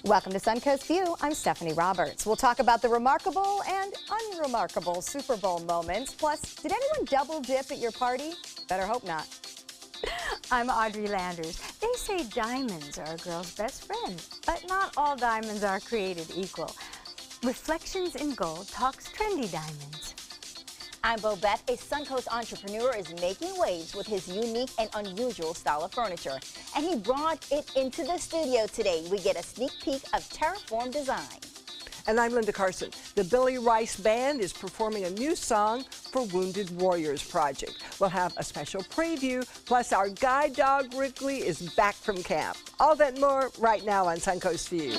Welcome to Suncoast View. I'm Stephanie Roberts. We'll talk about the remarkable and unremarkable Super Bowl moments. Plus, did anyone double dip at your party? Better hope not. I'm Audrey Landers. They say diamonds are a girl's best friend, but not all diamonds are created equal. Reflections in Gold talks trendy diamonds. I'm Bobette. A Suncoast entrepreneur is making waves with his unique and unusual style of furniture. And he brought it into the studio today. We get a sneak peek of Terraform Design. And I'm Linda Carson. The Billy Rice Band is performing a new song for Wounded Warriors Project. We'll have a special preview, plus our guide dog Wrigley is back from camp. All that and more right now on Suncoast View.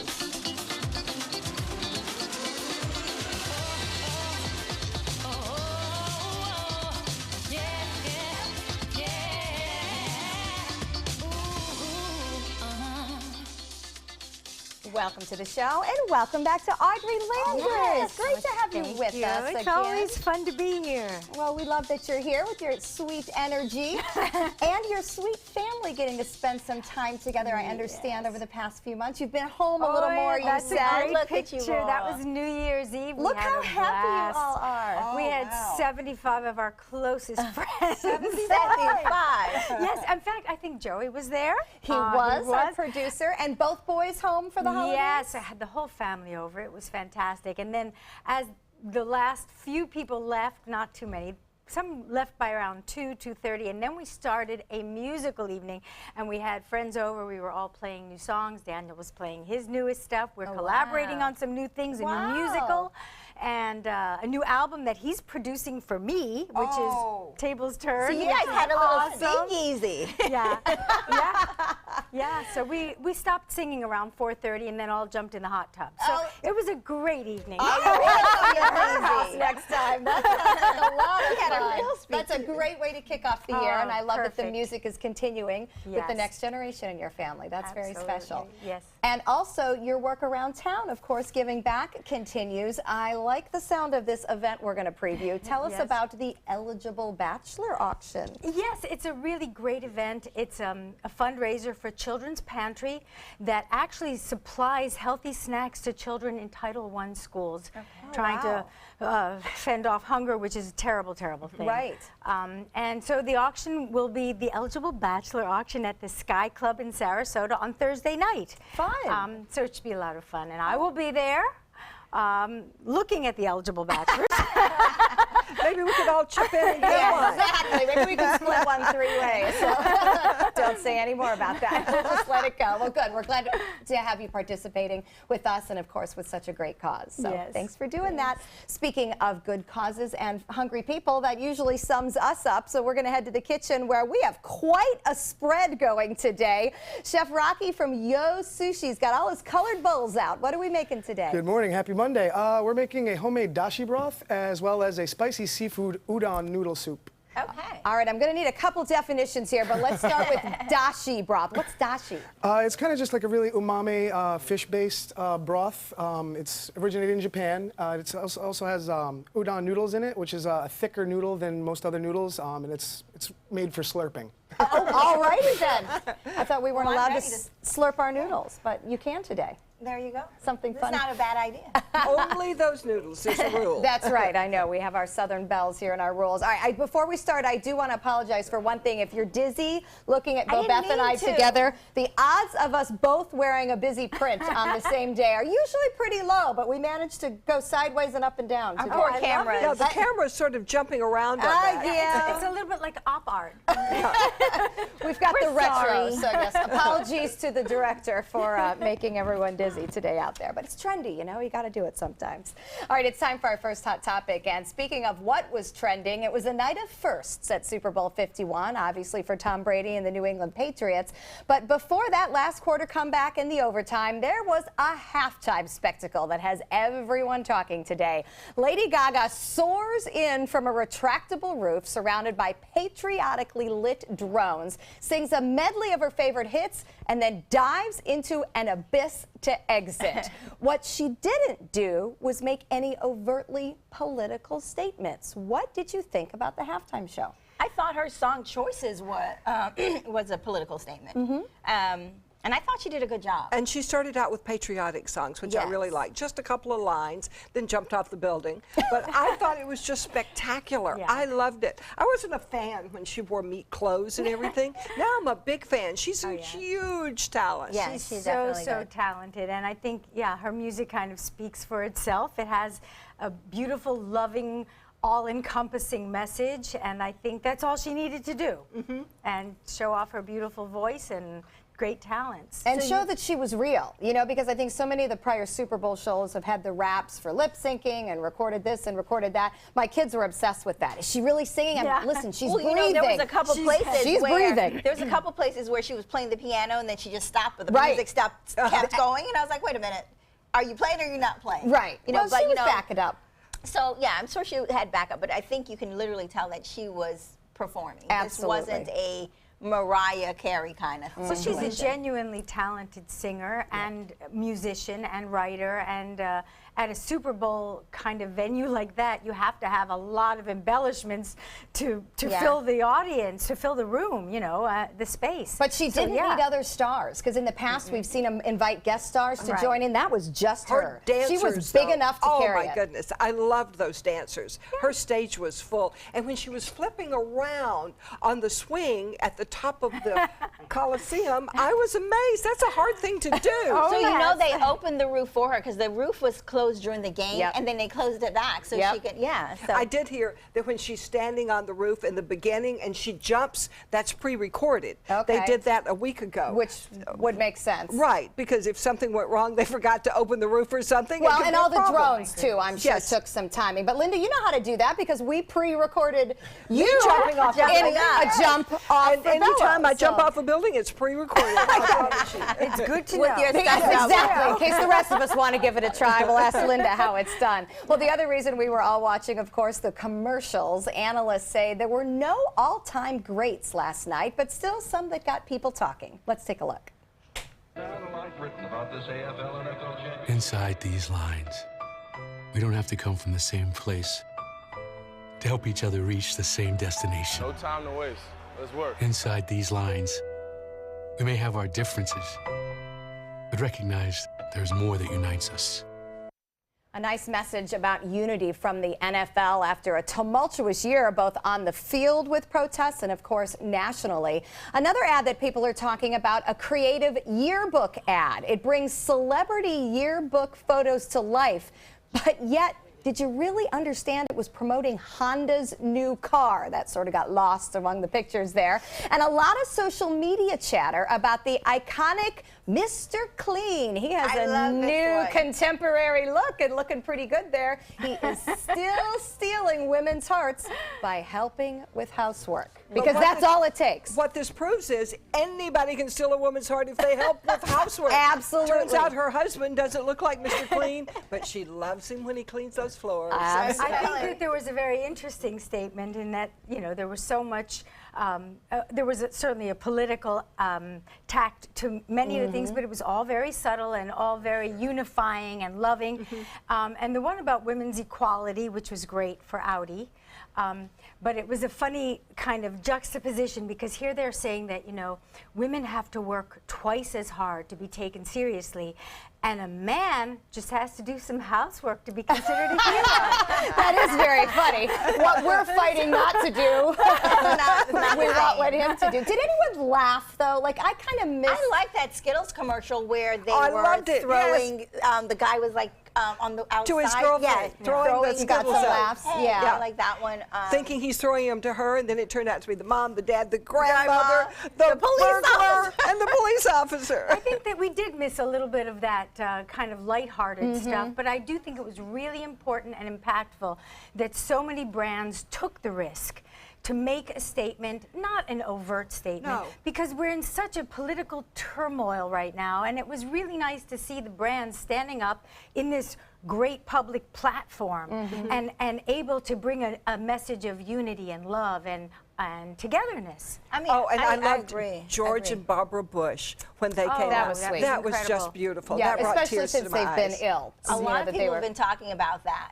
Welcome to the show, and welcome back to Audrey Landers. Yes, great to have you with us It's again. always fun to be here. Well, we love that you're here with your sweet energy and your sweet family getting to spend some time together. I understand over the past few months you've been home a little more. You That's said. a great Look at you picture. all. That was New Year's Eve. Look we had how a happy blast. you all are. We had wow. 75 of our closest friends. 75. Yes, in fact, I think Joey was there. He was our producer, and both boys home for the holidays? Yes, I had the whole family over. It was fantastic. And then as the last few people left, not too many, some left by around 2:30, and then we started a musical evening, and we had friends over. We were all playing new songs. Daniel was playing his newest stuff. We're collaborating wow. on some new things, a Wow. new musical, and a new album that he's producing for me, which is Table's Turn. So you guys had a little Awesome. speakeasy. Yeah, yeah. So we stopped singing around 4:30, and then all jumped in the hot tub. So it was a great evening. House next time. That sounds like a lot of fun. real That's a great way to kick off the year, and I love that the perfect. music is continuing with the Yes. next generation in your family. That's very special. Absolutely, yes. And also, your work around town, of course, giving back continues. I like the sound of this event we're going to preview. Tell us Yes. about the Eligible Bachelor Auction. Yes, it's a really great event. It's a fundraiser for Children's Pantry that actually supplies healthy snacks to children in Title I schools, trying to fend off hunger, which is a terrible, terrible thing. Right. And so the auction will be the Eligible Bachelor Auction at the Sky Club in Sarasota on Thursday night. Fun. So it should be a lot of fun, and I will be there looking at the eligible bachelors. Maybe we could all chip in and get one. Exactly. Maybe we can split one 3 ways. So don't say any more about that. We'll just let it go. Well, good. We're glad to have you participating with us, and of course with such a great cause. So Yes. thanks for doing that. Speaking of good causes and hungry people, that usually sums us up. So we're going to head to the kitchen where we have quite a spread going today. Chef Rocky from Yo Sushi's got all his colored bowls out. What are we making today? Good morning, happy Monday. We're making a homemade dashi broth as well as a spicy seafood udon noodle soup. Okay. All right, I'm going to need a couple definitions here, but let's start with dashi broth. What's dashi? It's kind of just like a really umami fish-based broth. It's originated in Japan. It also has udon noodles in it, which is a thicker noodle than most other noodles, and it's made for slurping. Oh, all righty then. I thought we weren't Well, I'm allowed to ready to- slurp our noodles, but you can today. There you go. Something That's fun. not a bad idea. Only those noodles is the rule. That's right. I know. We have our Southern bells here in our rules. All right. Before we start, I do want to apologize for one thing. If you're dizzy looking at didn't Beth and I mean to. together, the odds of us both wearing a busy print on the same day are usually pretty low, but we managed to go sideways and up and down today. poor I love cameras. it. No, the camera's sort of jumping around on that. Yeah. It's a little bit like op art. We've got the We're retro, sorry. so yes, apologies to the director for making everyone dizzy today out there. But it's trendy, you know, you got to do it sometimes. All right, it's time for our first hot topic. And speaking of what was trending, it was a night of firsts at Super Bowl 51, obviously for Tom Brady and the New England Patriots. But before that last quarter comeback in the overtime, there was a halftime spectacle that has everyone talking today. Lady Gaga soars in from a retractable roof surrounded by patriotically lit drones, sings a medley of her favorite hits, and then dives into an abyss to exit. What she didn't do was make any overtly political statements. What did you think about the halftime show? I thought her song choices was a political statement. And I thought she did a good job. And she started out with patriotic songs, which I really Yes. liked. Just a couple of lines, then jumped off the building. But I thought it was just spectacular. Yeah. I loved it. I wasn't a fan when she wore meat clothes and everything. Now I'm a big fan. She's a huge talent. Yeah. She's she's so, definitely so good. talented. And I think, yeah, her music kind of speaks for itself. It has a beautiful, loving, all-encompassing message, and I think that's all she needed to do. And show off her beautiful voice and great talents. And show that she was real, you know, because I think so many of the prior Super Bowl shows have had the raps for lip syncing and recorded this and recorded that. My kids were obsessed with that. Is she really singing? Yeah. Listen, she's Well, breathing. you know, there was a couple places she's where breathing. there was a couple places where she was playing the piano and then she just stopped, but the Right. music stopped, kept going, and I was like, wait a minute, are you playing or are you not playing? Right. You know, well, but she you was know, backing up. So yeah, I'm sure she had backup, but I think you can literally tell that she was performing. Absolutely. This wasn't a Mariah Carey kind of So she's a situation. genuinely talented singer and musician and writer, and at a Super Bowl kind of venue like that, you have to have a lot of embellishments to fill the audience, to fill the room, you know, the space. But she So, didn't yeah. need other stars, because in the past we've seen them invite guest stars to Right. join in. That was just Her her. dancers, She was big though, enough to carry Oh my it. goodness, I loved those dancers. Her stage was full, and when she was flipping around on the swing at the top of the Coliseum, I was amazed. That's a hard thing to do. So you know yes. they opened the roof for her because the roof was closed during the game, Yep. and then they closed it back so Yep. she could, yeah. So I did hear that when she's standing on the roof in the beginning and she jumps, that's pre-recorded. Okay. They did that a week ago. Which would make sense. Right, because if something went wrong, they forgot to open the roof or something. it Well, could and be a all the problem. drones too, I'm sure Yes. took some timing. But Linda, you know how to do that because we pre-recorded you jumping off the in building. a jump off And the anytime Bella, I jump so- off a building, it's pre-recorded. I promise you. It's good to With know. your Yes, stuff out. exactly. In case the rest of us want to give it a try, we'll ask Linda how it's done. Well, the other reason we were all watching, of course, the commercials. Analysts say there were no all-time greats last night, but still some that got people talking. Let's take a look. Inside these lines, we don't have to come from the same place to help each other reach the same destination. No time to waste. Let's work. Inside these lines, we may have our differences, but recognize there's more that unites us. A nice message about unity from the NFL after a tumultuous year, both on the field with protests and, of course, nationally. Another ad that people are talking about, a creative yearbook ad. It brings celebrity yearbook photos to life, but yet, did you really understand it was promoting Honda's new car? That sort of got lost among the pictures there. And a lot of social media chatter about the iconic Mr. Clean. He has I a love this new one. contemporary look and looking pretty good there. He is still stealing women's hearts by helping with housework. Because what that's this- all it takes. What this proves is anybody can steal a woman's heart if they help with housework. Absolutely. Turns out her husband doesn't look like Mr. Clean, but she loves him when he cleans those floors. I think that there was a very interesting statement in that, you know, there was so much, there was certainly a political tact to many of the things, but it was all very subtle and all very unifying and loving. And the one about women's equality, which was great for Audi. But it was a funny kind of juxtaposition because here they're saying that, you know, women have to work twice as hard to be taken seriously, and a man just has to do some housework to be considered a hero. That is very funny. What we're fighting not to do, we won't let him to do. Did anyone laugh, though? Like, I kind of missed. I like that Skittles commercial where they I were loved it, throwing, the guy was like on the outside. To his girlfriend, Yeah, throwing the got some Skittles out. laughs. Hey, Yeah. I like that one. Thinking he's throwing them to her, and then it turned out to be the mom, the dad, the grandmother, Grandma, the police burglar, officer. and the police officer. I think that we did miss a little bit of that kind of lighthearted stuff, but I do think it was really important and impactful that so many brands took the risk to make a statement, not an overt statement, No. because we're in such a political turmoil right now, and it was really nice to see the brands standing up in this great public platform and able to bring a message of unity and love and togetherness. I mean, Oh, and I loved agree. George I and Barbara Bush when they came that out. was sweet. That was Incredible. just beautiful. Yeah, that brought especially tears since to my they've been eyes. ill. A You know, lot of that they people were- have been talking about that.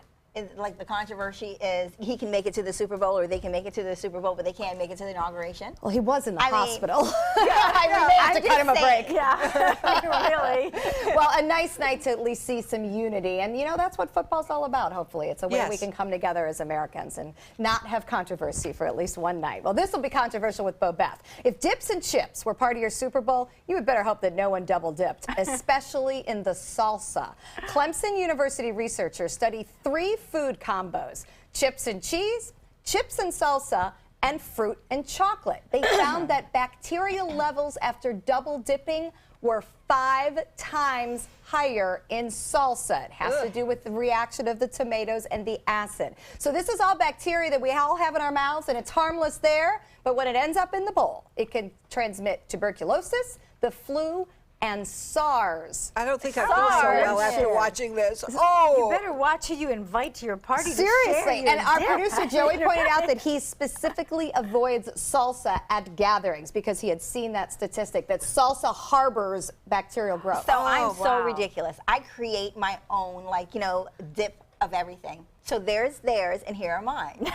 like the controversy is he can make it to the Super Bowl or they can make it to the Super Bowl, but they can't make it to the inauguration? Well, he was in the I mean, hospital. I mean, they have to cut him a break. Yeah, really. Well, a nice night to at least see some unity. And, you know, that's what football's all about, hopefully. It's a way we can come together as Americans and not have controversy for at least one night. Well, this will be controversial with Bo Beth. If dips and chips were part of your Super Bowl, you would better hope that no one double dipped, especially in the salsa. Clemson University researchers study 3 food combos: chips and cheese, chips and salsa, and fruit and chocolate. They found that bacterial levels after double dipping were 5 times higher in salsa. It has to do with the reaction of the tomatoes and the acid. So this is all bacteria that we all have in our mouths, and it's harmless there, but when it ends up in the bowl, it can transmit tuberculosis, the flu, and SARS. I don't think I feel so well after watching this. Oh! You better watch who you invite to your party. Seriously, to share and our dip. producer Joey pointed out that he specifically avoids salsa at gatherings because he had seen that statistic that salsa harbors bacterial growth. So I'm so wow. ridiculous. I create my own, like, you know, dip of everything. So there's theirs, and here are mine.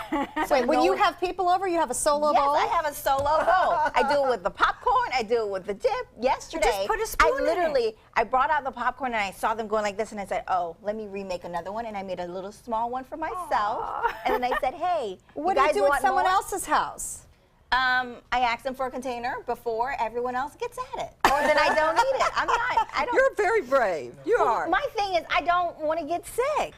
So Wait, when you have people over, you have a solo bowl? Yes, I have a solo bowl. I do it with the popcorn. I do it with the dip. Yesterday, Just put a spoon in it. I brought out the popcorn and I saw them going like this, and I said, "Oh, let me remake another one." And I made a little small one for myself. And then I said, "Hey, What do you guys do at want someone more?" else's house? I ask them for a container before everyone else gets at it, or then I don't eat it. I don't. You're very brave. You are. My thing is, I don't want to get sick.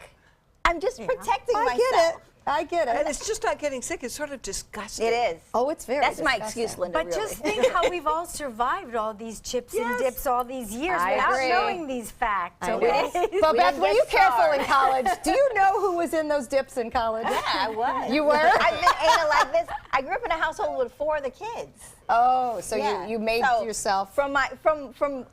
I'm just protecting I myself. get it. I get And it. it's just not getting sick. It's sort of disgusting. It is. Oh, it's very That's my disgusting. excuse, Linda. But really. just think how we've all survived all these chips and dips all these years I without agree. knowing these facts. I know. Okay? But We Beth, didn't were get you careful SARS. in college? Do you know who was in those dips in college? Yeah, I was. You were? I've been ate it like this. I grew up in a household with 4 of the kids. Oh, so Yeah. you made So, yourself. from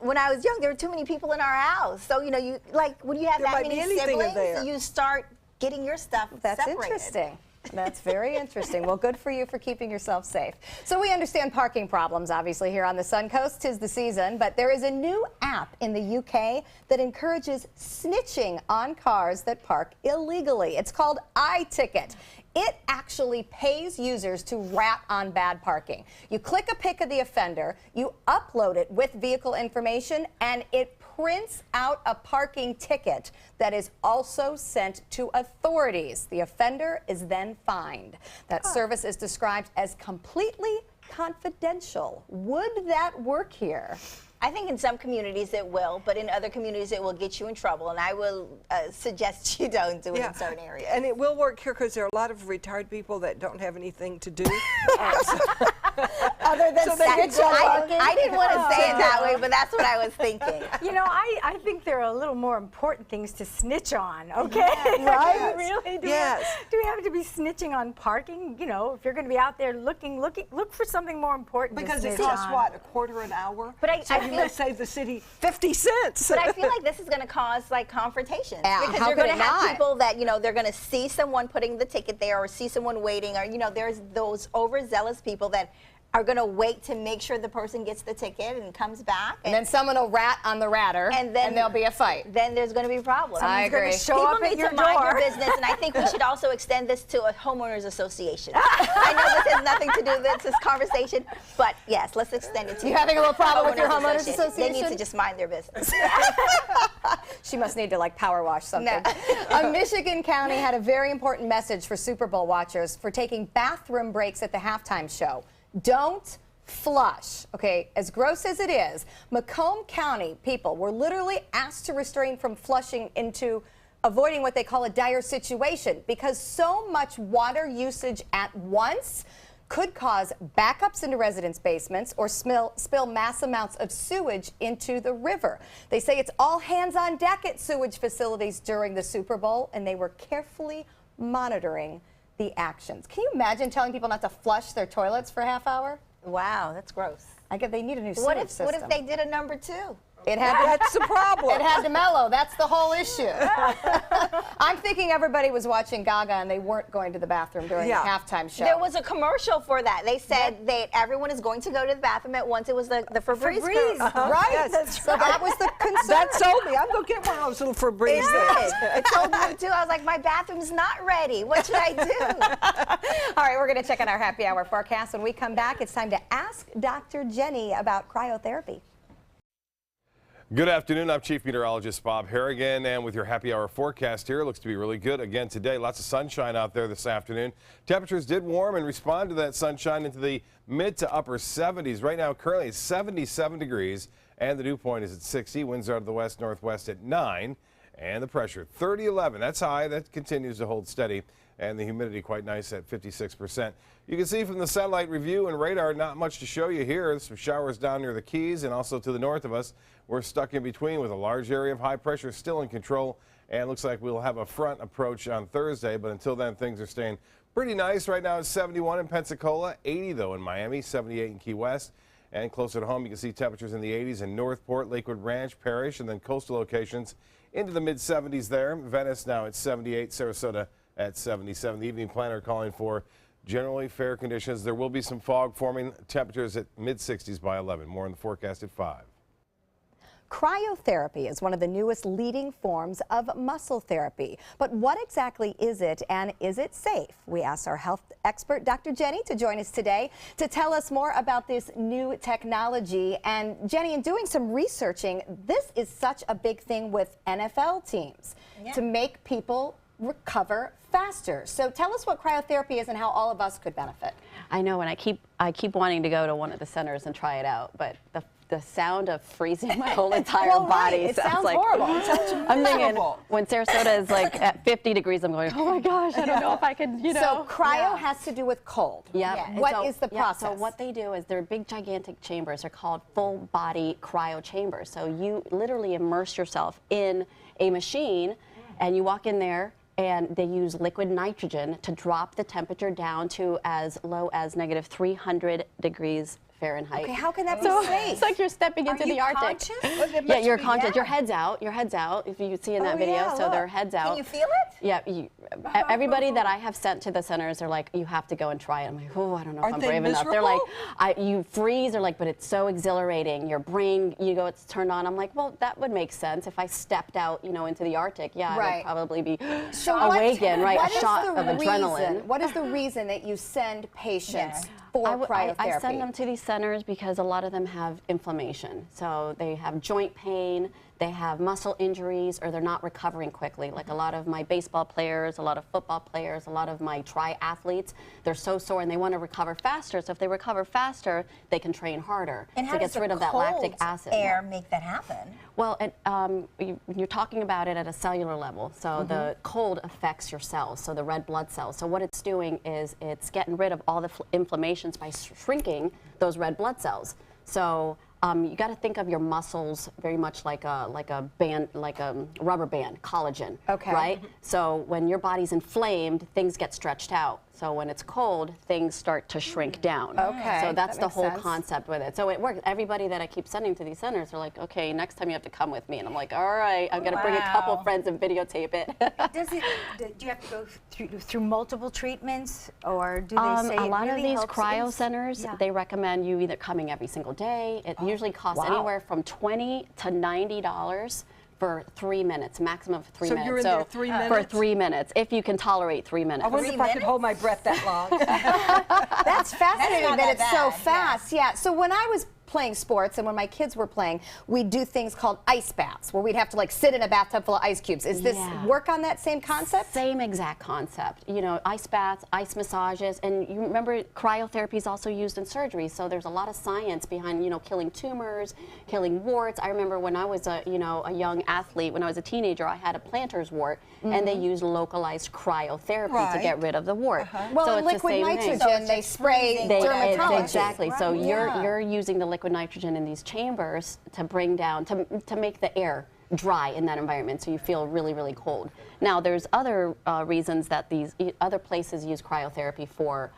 when I was young. There were too many people in our house. So you know, you like when you have There that might be many anything in there. siblings, you start getting your stuff That's separated. interesting. That's very interesting. Well, good for you for keeping yourself safe. So we understand parking problems, obviously, here on the Suncoast. 'Tis the season, but there is a new app in the UK that encourages snitching on cars that park illegally. It's called iTicket. It actually pays users to rat on bad parking. You click a pic of the offender, you upload it with vehicle information, and it prints out a parking ticket that is also sent to authorities. The offender is then fined. That service is described as completely confidential. Would that work here? I think in some communities it will, but in other communities it will get you in trouble, and I will suggest you don't do it in certain areas. And it will work here because there are a lot of retired people that don't have anything to do. Other than snitch on parking? I didn't want to say it that way, but that's what I was thinking. You know, I think there are a little more important things to snitch on, okay? Right? Really? Do Yes. we have to be snitching on parking? You know, if you're going to be out there look for something more important Because to it snitch costs, on. what, $0.25 an hour? But I so you feel- may save the city 50 cents. But I feel like this is going to cause like confrontations Yeah, because how you're could going it to have not? people that they're going to see someone putting the ticket there or see someone waiting, or there's those overzealous people that are going to wait to make sure the person gets the ticket and comes back, And then someone will rat on the ratter, And then- there'll be a fight. then there's going to be problems. I Someone's gonna agree. show People up at need your to mind door. their business, and I think we should also extend this to a homeowners association. I know this has nothing to do with this conversation, but yes, let's extend it to You having a little problem with your homeowners They need association? to just mind their business. She must need to like power wash something. No. A Michigan county had a very important message for Super Bowl watchers for taking bathroom breaks at the halftime show. Don't flush. Okay, as gross as it is, Macomb County people were literally asked to refrain from flushing into avoiding what they call a dire situation because so much water usage at once could cause backups into residents' basements or spill mass amounts of sewage into the river. They say it's all hands on deck at sewage facilities during the Super Bowl, and they were carefully monitoring the actions. Can you imagine telling people not to flush their toilets for a half hour? Wow, that's gross. I get they need a new What sewage if system. they did a number 2? That's the problem. It had to mellow. That's the whole issue. I'm thinking everybody was watching Gaga and they weren't going to the bathroom during the halftime show. There was a commercial for that. They said that everyone is going to go to the bathroom at once. It was the Febreze. Right. Yes. So that was the concern. That sold me. I'm going to get one of those little Febreze things. It told me too. I was like, my bathroom's not ready. What should I do? All right, we're going to check on our happy hour forecast. When we come back, it's time to ask Dr. Jenny about cryotherapy. Good afternoon. I'm Chief Meteorologist Bob Harrigan, and with your happy hour forecast here, it looks to be really good again today. Lots of sunshine out there this afternoon. Temperatures did warm and respond to that sunshine into the mid to upper 70s. Right now, currently it's 77 degrees, and the dew point is at 60. Winds are out of the west-northwest at 9, and the pressure 30-11. That's high. That continues to hold steady, and the humidity quite nice at 56%. You can see from the satellite review and radar, not much to show you here. Some showers down near the Keys and also to the north of us. We're stuck in between with a large area of high pressure still in control, and looks like we'll have a front approach on Thursday, but until then things are staying pretty nice. Right now it's 71 in Pensacola, 80 though in Miami, 78 in Key West, and closer to home you can see temperatures in the 80s in Northport, Lakewood Ranch, Parrish, and then coastal locations into the mid 70s there. Venice now at 78, Sarasota at 77. The evening planner calling for generally fair conditions. There will be some fog forming, temperatures at mid 60s by 11. More in the forecast at 5. Cryotherapy is one of the newest leading forms of muscle therapy. But what exactly is it, and is it safe? We asked our health expert, Dr. Jenny, to join us today to tell us more about this new technology. And Jenny, in doing some researching, this is such a big thing with NFL teams to make people recover faster. So tell us what cryotherapy is and how all of us could benefit. I know, and I keep wanting to go to one of the centers and try it out, but the sound of freezing my whole entire body it sounds like horrible. I'm thinking when Sarasota is like at 50 degrees, I'm going, oh my gosh, I don't know if I can, you know. So cryo has to do with cold. Yeah. What is the process? So what they do is they're big, gigantic chambers. They're called full body cryo chambers. So you literally immerse yourself in a machine, and you walk in there, and they use liquid nitrogen to drop the temperature down to as low as negative 300 degrees Fahrenheit. Okay, how can that be So safe? it's like you're stepping into the Arctic. Yeah, you're conscious. Your head's out. Your head's out. If you see in that video, so their head's out. Can you feel it? Yeah. Everybody that I have sent to the centers, they're like, you have to go and try it. I'm like, oh, I don't know if I'm brave enough. They're like, you freeze. They're like, but it's so exhilarating. Your brain, you go, it's turned on. I'm like, well, that would make sense if I stepped out, you know, into the Arctic. Yeah, I would probably be awakened, right? A shot of adrenaline. What is the reason that you send patients for cryotherapy? I send them to these centers because a lot of them have inflammation. So they have joint pain, they have muscle injuries, or they're not recovering quickly. Like a lot of my baseball players, a lot of football players, a lot of my triathletes, they're so sore and they want to recover faster. So if they recover faster, they can train harder. And how it gets rid of that lactic acid. Air make that happen? Well, you're talking about it at a cellular level. So the cold affects your cells, so the red blood cells. So what it's doing is it's getting rid of all the inflammations by shrinking those red blood cells. So you got to think of your muscles very much like a band, like a rubber band, collagen. Okay. Right. So when your body's inflamed, things get stretched out. So when it's cold, things start to shrink down. Okay. So that's the whole sense. concept with it. So it works. Everybody that I keep sending to these centers are like, okay, next time you have to come with me. And I'm like, all right, I'm going to bring a couple friends and videotape it. Do you have to go through multiple treatments, or do they say a lot really of these helps cryo centers, they recommend you either coming every single day. It usually costs anywhere from $20 to $90 for 3 minutes, maximum of 3 minutes. So you're in there 3 minutes? For 3 minutes, if you can tolerate 3 minutes. I wonder if I could hold my breath that long. That's fascinating That's not that it's so bad, fast. Yeah. So when I was playing sports and when my kids were playing, we'd do things called ice baths where we'd have to like sit in a bathtub full of ice cubes. Is this work on that same concept? Same exact concept. You know, ice baths, ice massages, and you remember cryotherapy is also used in surgery. So there's a lot of science behind, you know, killing tumors, killing warts. I remember when I was a young athlete, when I was a teenager, I had a plantar's wart, and they used localized cryotherapy to get rid of the wart. Well, so in it's the liquid same thing. nitrogen, they spray dermatology. Exactly. So you're using the liquid nitrogen in these chambers to bring down, to make the air dry in that environment, so you feel really, really cold. Now, there's other reasons that these other places use cryotherapy for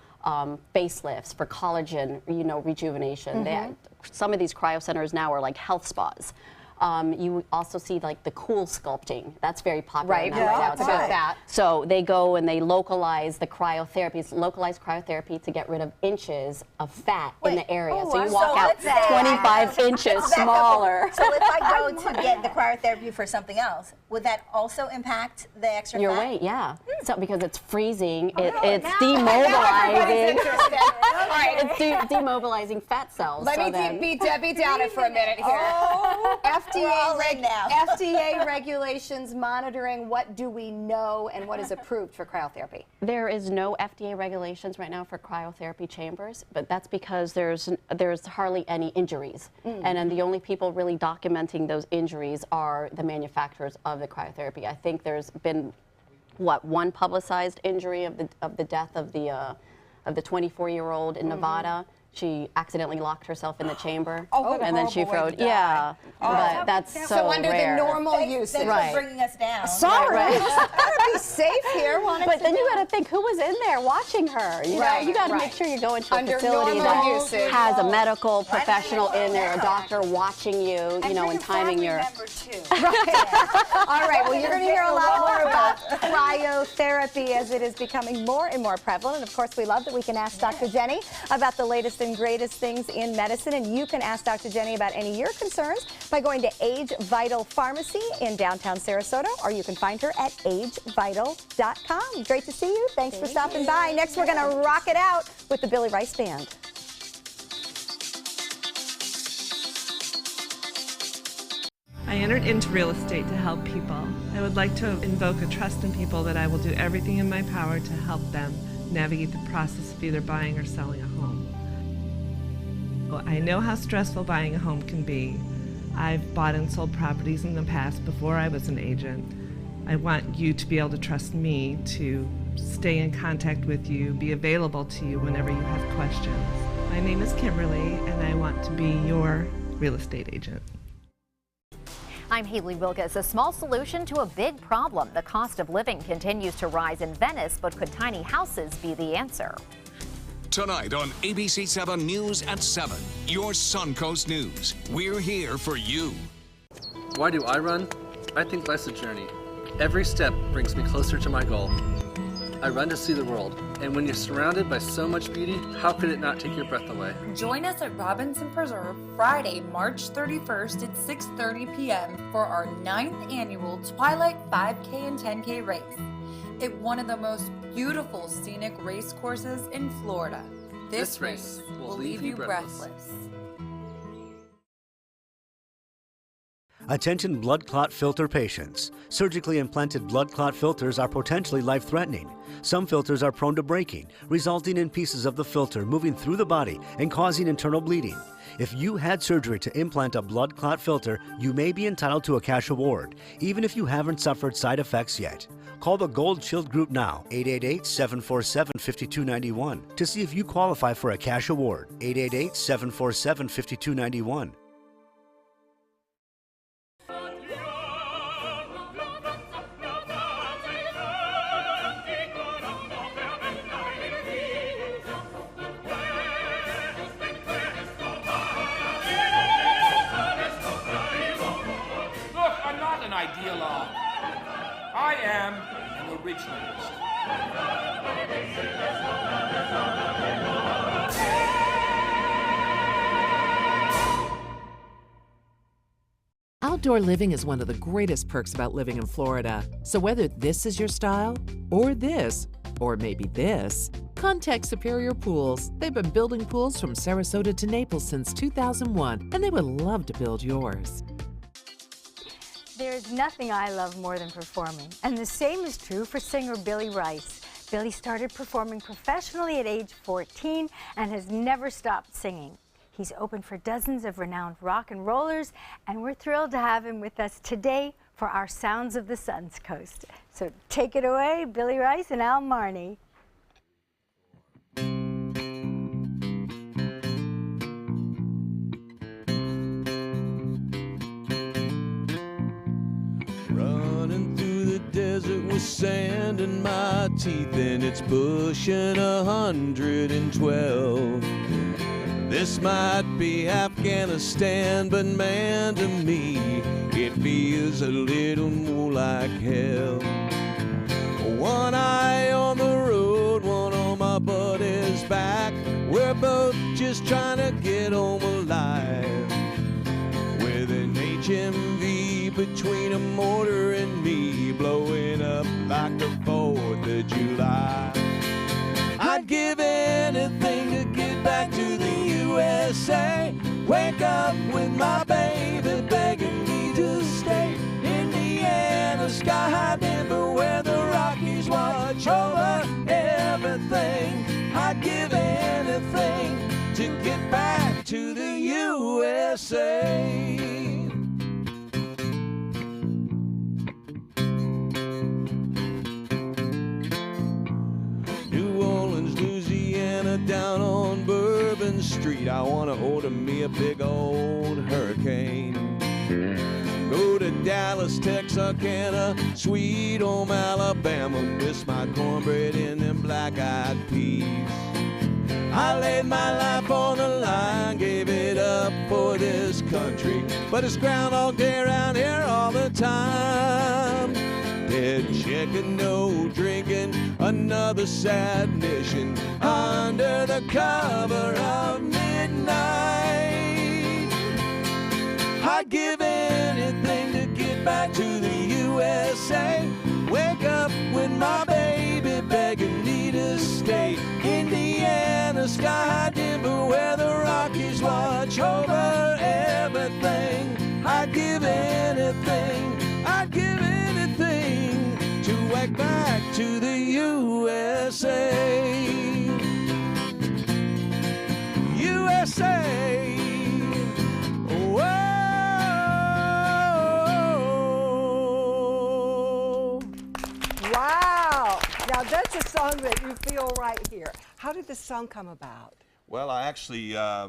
facelifts, for collagen, rejuvenation. Some of these cryo centers now are like health spas. You also see like the cool sculpting. That's very popular Right. now. Yeah. Right now. It's about that. So they go and they localize the cryotherapy. It's localized cryotherapy to get rid of inches of fat in the area. So you walk out 25 inches smaller. So if I go to get the cryotherapy for something else, would that also impact the extra Your fat? weight, yeah. So because it's freezing, it's Everybody's demobilizing. interested. All right. It's demobilizing fat cells. Let so me then, beat Debbie down it for a minute here. We're all in now. FDA regulations monitoring what do we know and what is approved for cryotherapy? there is no FDA regulations right now for cryotherapy chambers, but that's because there's hardly any injuries. And then the only people really documenting those injuries are the manufacturers of the cryotherapy. I think there's been one publicized injury of the death of the 24-year-old in Nevada. She accidentally locked herself in the chamber, and then she froze. Yeah, but that's so under rare. the normal usage. Thanks Right. for bringing us down. Sorry, gotta be safe here. But then you got to think who was in there watching her. You know, you got to make sure you're going to a Under facility normal that usage. has a medical professional in there, a doctor watching you, you know, and timing your. All right, well, you're going to hear a lot more about cryotherapy as it is becoming more and more prevalent. And of course, we love that we can ask Dr. Jenny about the latest and greatest things in medicine. And you can ask Dr. Jenny about any of your concerns by going to Age Vital Pharmacy in downtown Sarasota, or you can find her at agevital.com. Great to see you. Thanks for stopping by. Next, we're going to rock it out with the Billy Rice Band. I entered into real estate to help people. I would like to invoke a trust in people that I will do everything in my power to help them navigate the process of either buying or selling a home. Well, I know how stressful buying a home can be. I've bought and sold properties in the past before I was an agent. I want you to be able to trust me to stay in contact with you, be available to you whenever you have questions. My name is Kimberly, and I want to be your real estate agent. I'm Haley Wilkes. A small solution to a big problem. The cost of living continues to rise in Venice, but could tiny houses be the answer? Tonight on ABC 7 News at 7, your Suncoast News. We're here for you. Why do I run? I think life's a journey. Every step brings me closer to my goal. I run to see the world, and when you're surrounded by so much beauty, how could it not take your breath away? Join us at Robinson Preserve Friday, March 31st at 6:30 p.m. for our 9th annual Twilight 5K and 10K race. It's one of the most beautiful scenic race courses in Florida. This race will leave you breathless. Attention blood clot filter patients. Surgically implanted blood clot filters are potentially life-threatening. Some filters are prone to breaking, resulting in pieces of the filter moving through the body and causing internal bleeding. If you had surgery to implant a blood clot filter, you may be entitled to a cash award, even if you haven't suffered side effects yet. Call the Gold Shield Group now, 888-747-5291, to see if you qualify for a cash award, 888-747-5291. Ideologue. I am an originalist. Outdoor living is one of the greatest perks about living in Florida. So whether this is your style, or this, or maybe this, contact Superior Pools. They've been building pools from Sarasota to Naples since 2001, and they would love to build yours. There's nothing I love more than performing, and the same is true for singer Billy Rice. Billy started performing professionally at age 14 and has never stopped singing. He's opened for dozens of renowned rock and rollers, and we're thrilled to have him with us today for our Sounds of the Suncoast. So take it away, Billy Rice and Al Marney. Running through the desert with sand in my teeth, and it's pushing 112. This might be Afghanistan, but man, to me, it feels a little more like hell. One eye on the road, one on my buddy's back. We're both just trying to get home alive. With an HMV between a mortar and me, blowing up like the 4th of July. I'd give anything to get back to the USA. Wake up with my baby begging me to stay. Indiana, sky high Denver, where the Rockies watch over everything. I'd give anything to get back to the USA. New Orleans, Louisiana, down on Bourbon Street. I want to order me a big old hurricane. Go to Dallas, Texarkana, sweet home Alabama. Miss my cornbread and them black-eyed peas. I laid my life on the line, gave it up for this country. But it's Groundhog Day around here all the time. Dead chicken, no drinking, another sad mission under the cover of midnight. I'd give anything to get back to the USA. Wake up with my baby begging me to stay. Indiana, sky high Denver, where the Rockies watch over everything. I'd give anything, I'd give anything to wake back to the USA. USA. Wow. Now that's a song that you feel right here. How did this song come about? Well, I actually, I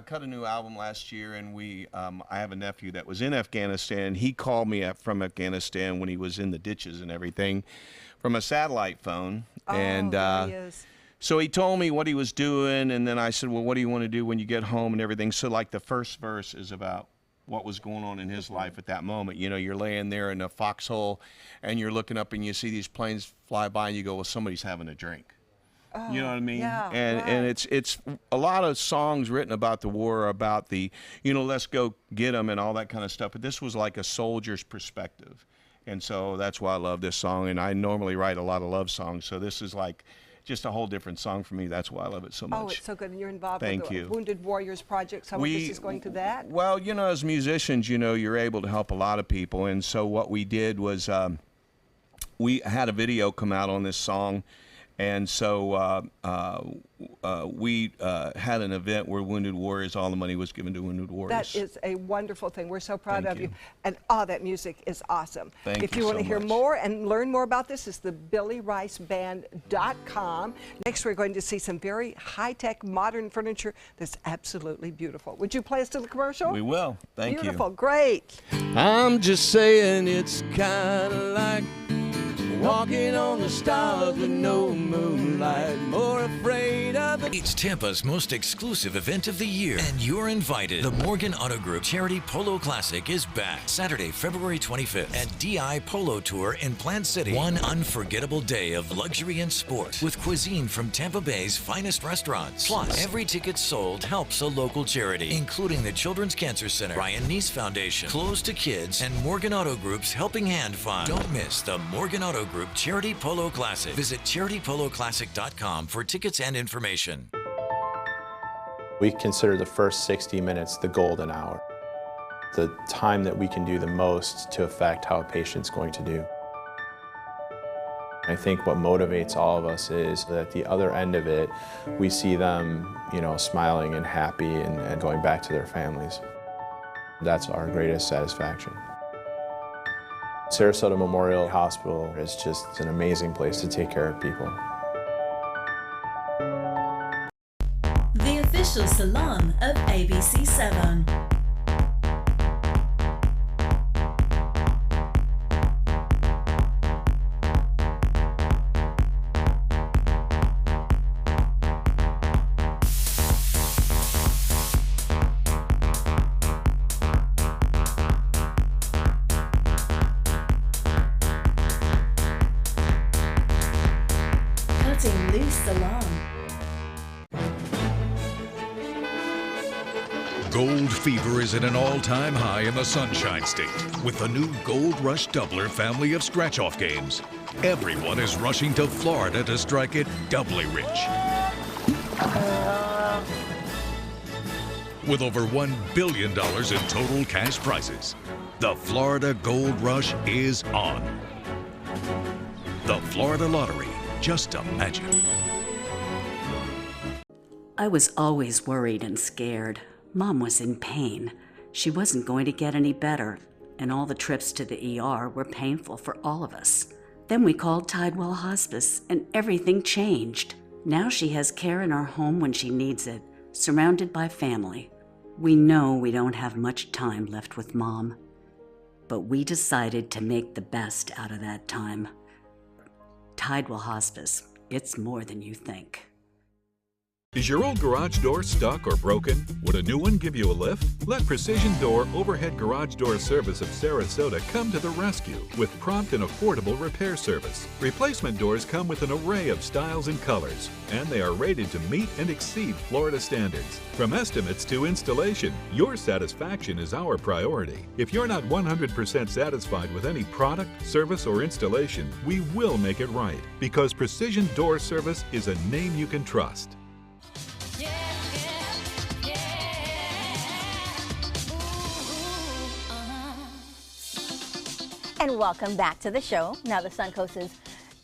cut a new album last year, and I have a nephew that was in Afghanistan. He called me from Afghanistan when he was in the ditches and everything from a satellite phone. Oh, and there he is. so he told me what he was doing, and then I said, well, what do you want to do when you get home and everything? So like the first verse is about what was going on in his life at that moment. You know, you're laying there in a foxhole, and you're looking up, and you see these planes fly by, and you go, well, somebody's having a drink. Oh, You know what I mean? yeah, and it's a lot of songs written about the war, about the, you know, let's go get them and all that kind of stuff. But this was like a soldier's perspective. And so that's why I love this song. And I normally write a lot of love songs. So this is like just a whole different song for me. That's why I love it so much. Oh, it's so good. And you're involved Thank with the you. Wounded Warriors Project. Some of this is going to that. Well, you know, as musicians, you know, you're able to help a lot of people. And so what we did was we had a video come out on this song. And so we had an event where Wounded Warriors, all the money was given to Wounded Warriors. That is a wonderful thing. We're so proud Thank of you. you. And all that music is awesome. Thank if you you want so to hear much. more and learn more about this, it's the BillyRiceBand.com. Next, we're going to see some very high-tech, modern furniture that's absolutely beautiful. Would you play us to the commercial? We will. Thank you. Beautiful. Great. I'm just saying it's kind of like walking on the stars with no moonlight, more afraid of the... It's Tampa's most exclusive event of the year, and you're invited. The Morgan Auto Group Charity Polo Classic is back Saturday, February 25th at DI Polo Tour in Plant City. One unforgettable day of luxury and sport with cuisine from Tampa Bay's finest restaurants. Plus, every ticket sold helps a local charity, including the Children's Cancer Center, Brian Neese Foundation, Close to Kids, and Morgan Auto Group's Helping Hand Fund. Don't miss the Morgan Auto Group Charity Polo Classic. Visit charitypoloclassic.com for tickets and information. We consider the first 60 minutes the golden hour, the time that we can do the most to affect how a patient's going to do. I think what motivates all of us is that at the other end of it, we see them, you know, smiling and happy and going back to their families. That's our greatest satisfaction. Sarasota Memorial Hospital is just an amazing place to take care of people. The official salon of ABC7. Cutting Loose Salon. Gold fever is at an all-time high in the Sunshine State with the new Gold Rush Doubler family of scratch-off games. Everyone is rushing to Florida to strike it doubly rich. With over $1 billion in total cash prizes, the Florida Gold Rush is on. The Florida Lottery, just imagine. I was always worried and scared. Mom was in pain. She wasn't going to get any better, and all the trips to the ER were painful for all of us. Then we called Tidewell Hospice, and everything changed. Now she has care in our home when she needs it, surrounded by family. We know we don't have much time left with Mom, but we decided to make the best out of that time. Tidewell Hospice, it's more than you think. Is your old garage door stuck or broken? Would a new one give you a lift? Let Precision Door Overhead Garage Door Service of Sarasota come to the rescue with prompt and affordable repair service. Replacement doors come with an array of styles and colors, and they are rated to meet and exceed Florida standards. From estimates to installation, your satisfaction is our priority. If you're not 100% satisfied with any product, service, or installation, we will make it right, because Precision Door Service is a name you can trust. And welcome back to the show. Now, the Suncoast is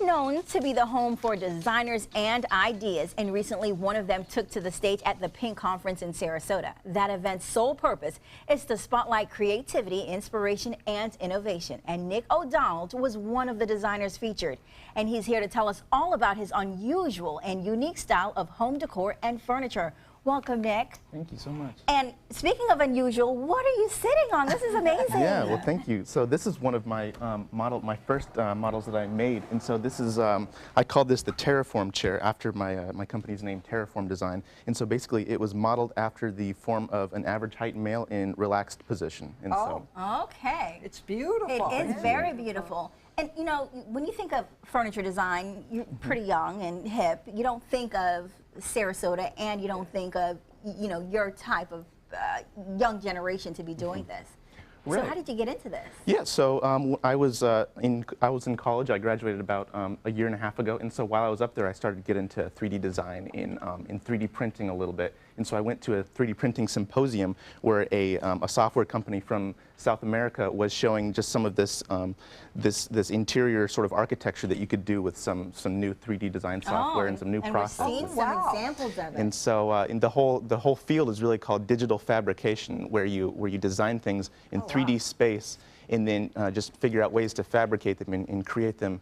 known to be the home for designers and ideas, and recently one of them took to the stage at the Pink Conference in Sarasota. That event's sole purpose is to spotlight creativity, inspiration, and innovation. And Nick O'Donnell was one of the designers featured, and he's here to tell us all about his unusual and unique style of home decor and furniture. Welcome, Nick. Thank you so much. And speaking of unusual, what are you sitting on? This is amazing. Yeah, well, thank you. So this is one of my my first models that I made, and so this is I call this the Terraform chair after my company's name, Terraform Design. And so basically, it was modeled after the form of an average height male in relaxed position. And okay. It's beautiful. It is very beautiful. And you know, when you think of furniture design, you're pretty young and hip. You don't think of Sarasota, and you don't think of, you know, your type of young generation to be doing this. Right. So how did you get into this? Yeah, so I was in college. I graduated about a year and a half ago, and so while I was up there, I started to get into 3D design in 3D printing a little bit. And so I went to a 3D printing symposium where a software company from South America was showing just some of this this interior sort of architecture that you could do with some new 3D design software and some new processes. And we're seeing some examples of it. And so in the whole field is really called digital fabrication, where you design things in 3D space, and then just figure out ways to fabricate them and create them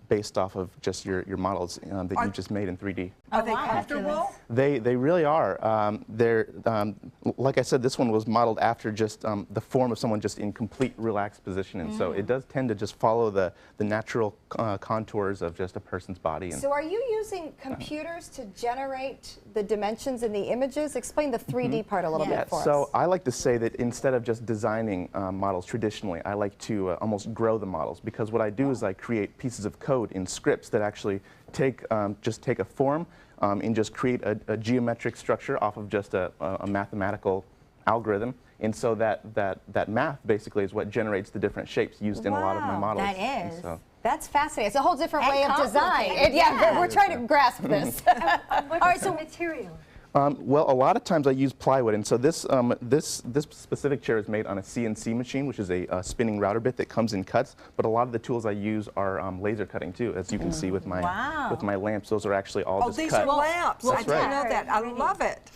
based off of just your models that you just made in 3D. Are they comfortable? They really are. They're like I said, this one was modeled after just the form of someone just in complete relaxed position, and so it does tend to just follow the natural contours of just a person's body. And so are you using computers to generate the dimensions in the images? Explain the 3D part a little bit for us. So I like to say that instead of just designing models traditionally, I like to almost grow the models, because what I do is I create pieces of code in scripts that actually take a form and just create a geometric structure off of just a mathematical algorithm. And so that math basically is what generates the different shapes used in a lot of my models. That is. So. That's fascinating. It's a whole different way of design. Yeah, we're trying to grasp this. All right, so material. Well, a lot of times I use plywood, and so this specific chair is made on a CNC machine, which is a spinning router bit that comes in cuts. But a lot of the tools I use are laser cutting too, as you can see with my lamps. Those are actually all just these cut. are lamps. I didn't know that. I love it.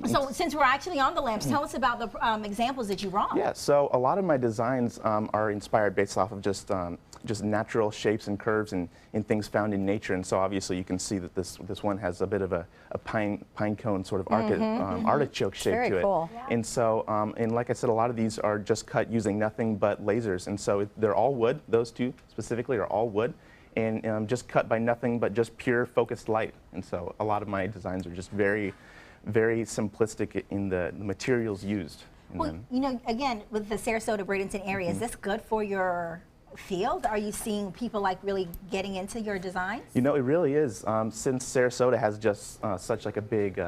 So since we're actually on the lamps, tell us about the examples that you wrought. Yeah. So a lot of my designs are inspired based off of just natural shapes and curves and things found in nature. And so obviously you can see that this one has a bit of a pine cone sort of artichoke shape to it. Very cool. And so, and like I said, a lot of these are just cut using nothing but lasers. And so they're all wood. Those two specifically are all wood, and just cut by nothing but just pure focused light. And so a lot of my designs are just very, very simplistic in the materials used. Well, you know, again, with the Sarasota, Bradenton area, is this good for your field? Are you seeing people like really getting into your designs? You know, it really is. Since Sarasota has just such like a big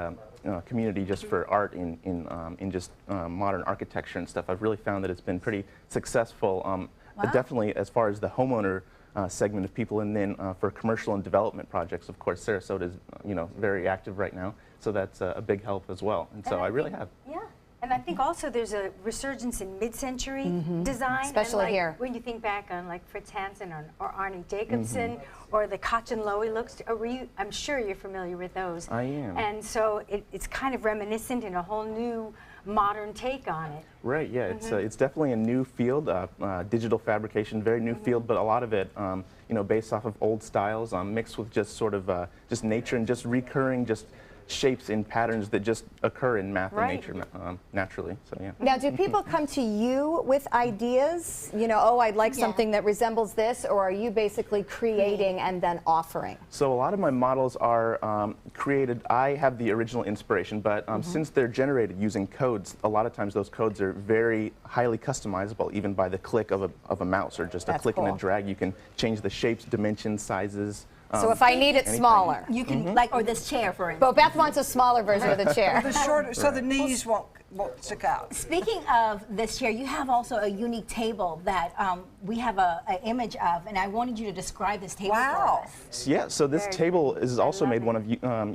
community just for art in just modern architecture and stuff, I've really found that it's been pretty successful. Definitely as far as the homeowner segment of people, and then for commercial and development projects, of course, Sarasota is very active right now, so that's a big help as well. And so I really have. Yeah. And I think also there's a resurgence in mid-century design. Especially and here. When you think back on like Fritz Hansen or Arnie Jacobson or the Koch and Loewy looks, I'm sure you're familiar with those. I am. And so it's kind of reminiscent in a whole new modern take on it. Right, yeah, it's definitely a new field, digital fabrication, very new field, but a lot of it, based off of old styles, mixed with just sort of just nature and just recurring just shapes and patterns that just occur in math and nature naturally. So yeah. Now, do people come to you with ideas? Oh, I'd like something that resembles this, or are you basically creating and then offering? So a lot of my models are created. I have the original inspiration, but since they're generated using codes, a lot of times those codes are very highly customizable, even by the click of a mouse or just a click and a drag. You can change the shapes, dimensions, sizes. So if I need it smaller, you can or this chair, for instance. But Beth wants a smaller version of the chair. The shorter, so the knees won't stick out. Speaking of this chair, you have also a unique table that we have an image of, and I wanted you to describe this table for us. Yeah, so this table is also made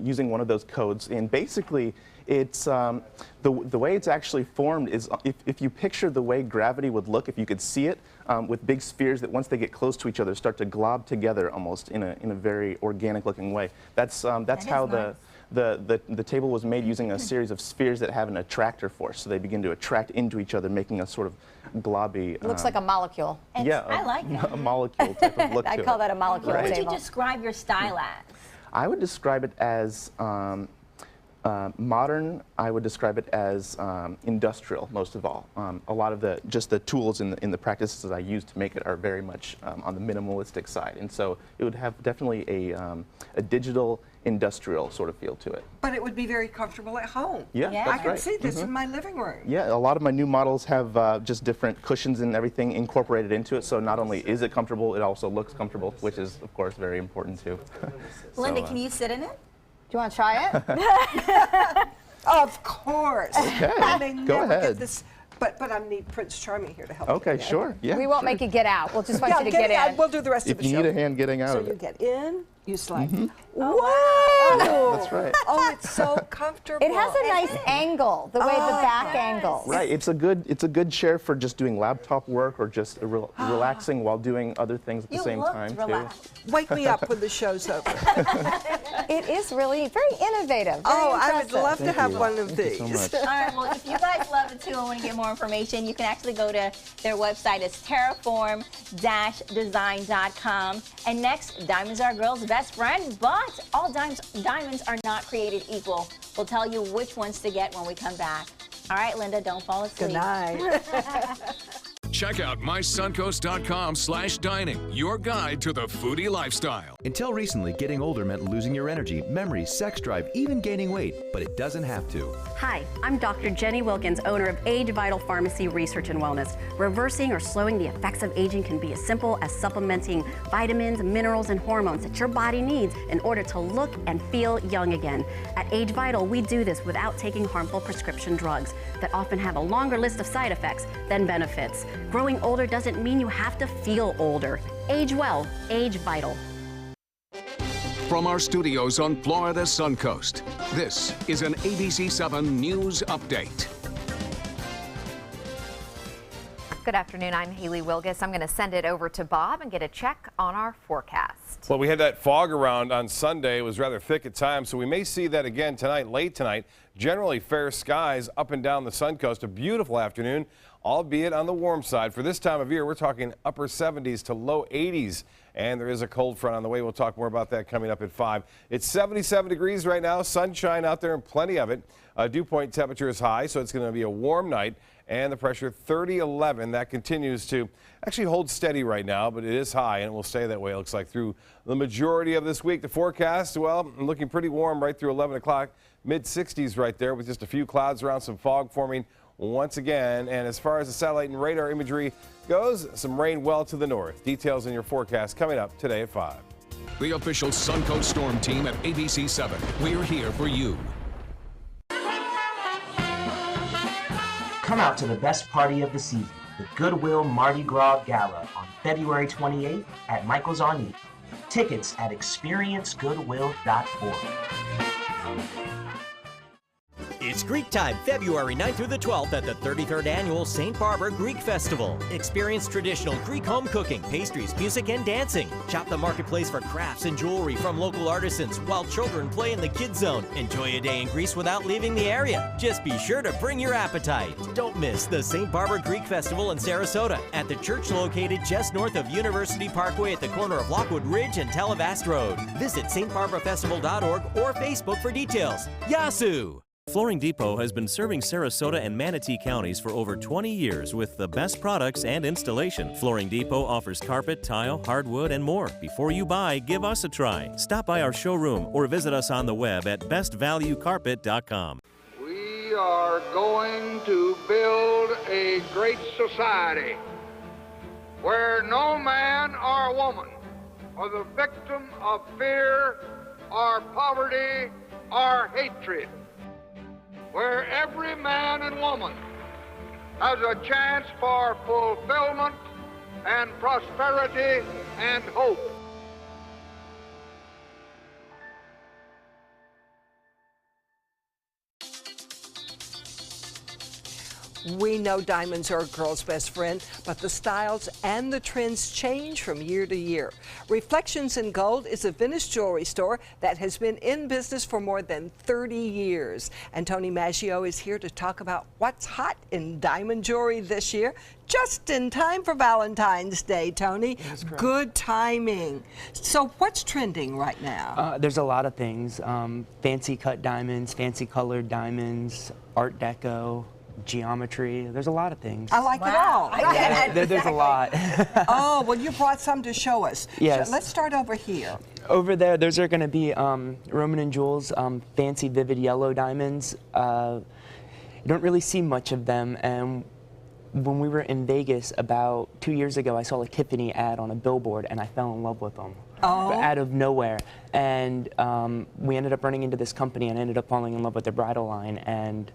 using one of those codes, and basically it's the way it's actually formed is if you picture the way gravity would look if you could see it, with big spheres that once they get close to each other start to glob together almost in a very organic looking way. That's how the table was made, using a series of spheres that have an attractor force, so they begin to attract into each other, making a sort of globby. Looks like a molecule. I like that. A molecule type of look. I call that a molecule What table. would you describe your style as? I would describe it as modern. I would describe it as industrial, most of all. A lot of the tools in the practices that I use to make it are very much on the minimalistic side, and so it would have definitely a digital industrial sort of feel to it. But it would be very comfortable at home. Yeah, that's I can right. see this in my living room. Yeah, a lot of my new models have just different cushions and everything incorporated into it, so not only is it comfortable, it also looks comfortable, which is, of course, very important too. Linda, can you sit in it? Do you want to try it? Of course. Okay, I may go never ahead. get this, but I need Prince Charming here to help Okay, me. sure. Yeah. We won't make you get out. We'll just want you to get in. We'll do the rest of If the show. you need a hand getting out So of you it. get in, you slide. Whoa! That's right. Oh, it's so comfortable. It has a nice angle, the way the back angles. Right, it's a good chair for just doing laptop work or just relaxing while doing other things at the same time too. Wake me up when the show's over. It is really very innovative. Oh, I would love to have one of Thank you these. so much. All right, well, if you guys love it too and want to get more information, you can actually go to their website. It's terraform-design.com. And next, diamonds are a girl's best friend, but all diamonds are not created equal. We'll tell you which ones to get when we come back. All right, Linda, don't fall asleep. Good night. Check out mysuncoast.com/dining, your guide to the foodie lifestyle. Until recently, getting older meant losing your energy, memory, sex drive, even gaining weight, but it doesn't have to. Hi, I'm Dr. Jenny Wilkins, owner of Age Vital Pharmacy Research and Wellness. Reversing or slowing the effects of aging can be as simple as supplementing vitamins, minerals, and hormones that your body needs in order to look and feel young again. At Age Vital, we do this without taking harmful prescription drugs that often have a longer list of side effects than benefits. Growing older doesn't mean you have to feel older. Age well, age vital. From our studios on Florida's Suncoast, this is an ABC7 News Update. Good afternoon, I'm Haley Wilgus. I'm going to send it over to Bob and get a check on our forecast. Well, we had that fog around on Sunday. It was rather thick at times, so we may see that again tonight, late tonight. Generally fair skies up and down the Suncoast. A beautiful afternoon, albeit on the warm side. For this time of year, we're talking upper 70s to low 80s, and there is a cold front on the way. We'll talk more about that coming up at 5. It's 77 degrees right now, sunshine out there and plenty of it. Dew point temperature is high, so it's going to be a warm night. And the pressure 30-11, that continues to actually hold steady right now, but it is high and it will stay that way, it looks like, through the majority of this week. The forecast, well, looking pretty warm right through 11 o'clock, mid-60s right there with just a few clouds around, some fog forming once again. And as far as the satellite and radar imagery goes, some rain well to the north. Details in your forecast coming up today at 5. The official Suncoast Storm team at ABC 7. We're here for you. Come out to the best party of the season, the Goodwill Mardi Gras Gala on February 28th at Michael's on E. Tickets at experiencegoodwill.org. It's Greek time, February 9th through the 12th at the 33rd Annual St. Barbara Greek Festival. Experience traditional Greek home cooking, pastries, music, and dancing. Shop the marketplace for crafts and jewelry from local artisans while children play in the kids zone. Enjoy a day in Greece without leaving the area. Just be sure to bring your appetite. Don't miss the St. Barbara Greek Festival in Sarasota at the church located just north of University Parkway at the corner of Lockwood Ridge and Televast Road. Visit stbarbarafestival.org or Facebook for details. Yasu! Flooring Depot has been serving Sarasota and Manatee counties for over 20 years with the best products and installation. Flooring Depot offers carpet, tile, hardwood, and more. Before you buy, give us a try. Stop by our showroom or visit us on the web at bestvaluecarpet.com. We are going to build a great society where no man or woman are the victim of fear or poverty or hatred, where every man and woman has a chance for fulfillment and prosperity and hope. We know diamonds are a girl's best friend, but the styles and the trends change from year to year. Reflections in Gold is a vintage jewelry store that has been in business for more than 30 years. And Tony Maggio is here to talk about what's hot in diamond jewelry this year, just in time for Valentine's Day, Tony. Good timing. So what's trending right now? There's a lot of things. Fancy cut diamonds, fancy colored diamonds, Art Deco, geometry. There's a lot of things. I like it all. There's a lot. Oh, well, you brought some to show us. Yes. Let's start over here. Over there, those are going to be Roman and Jewels, fancy vivid yellow diamonds. You don't really see much of them, and when we were in Vegas about 2 years ago, I saw a Tiffany ad on a billboard, and I fell in love with them. Oh. Out of nowhere. And we ended up running into this company and ended up falling in love with their bridal line, and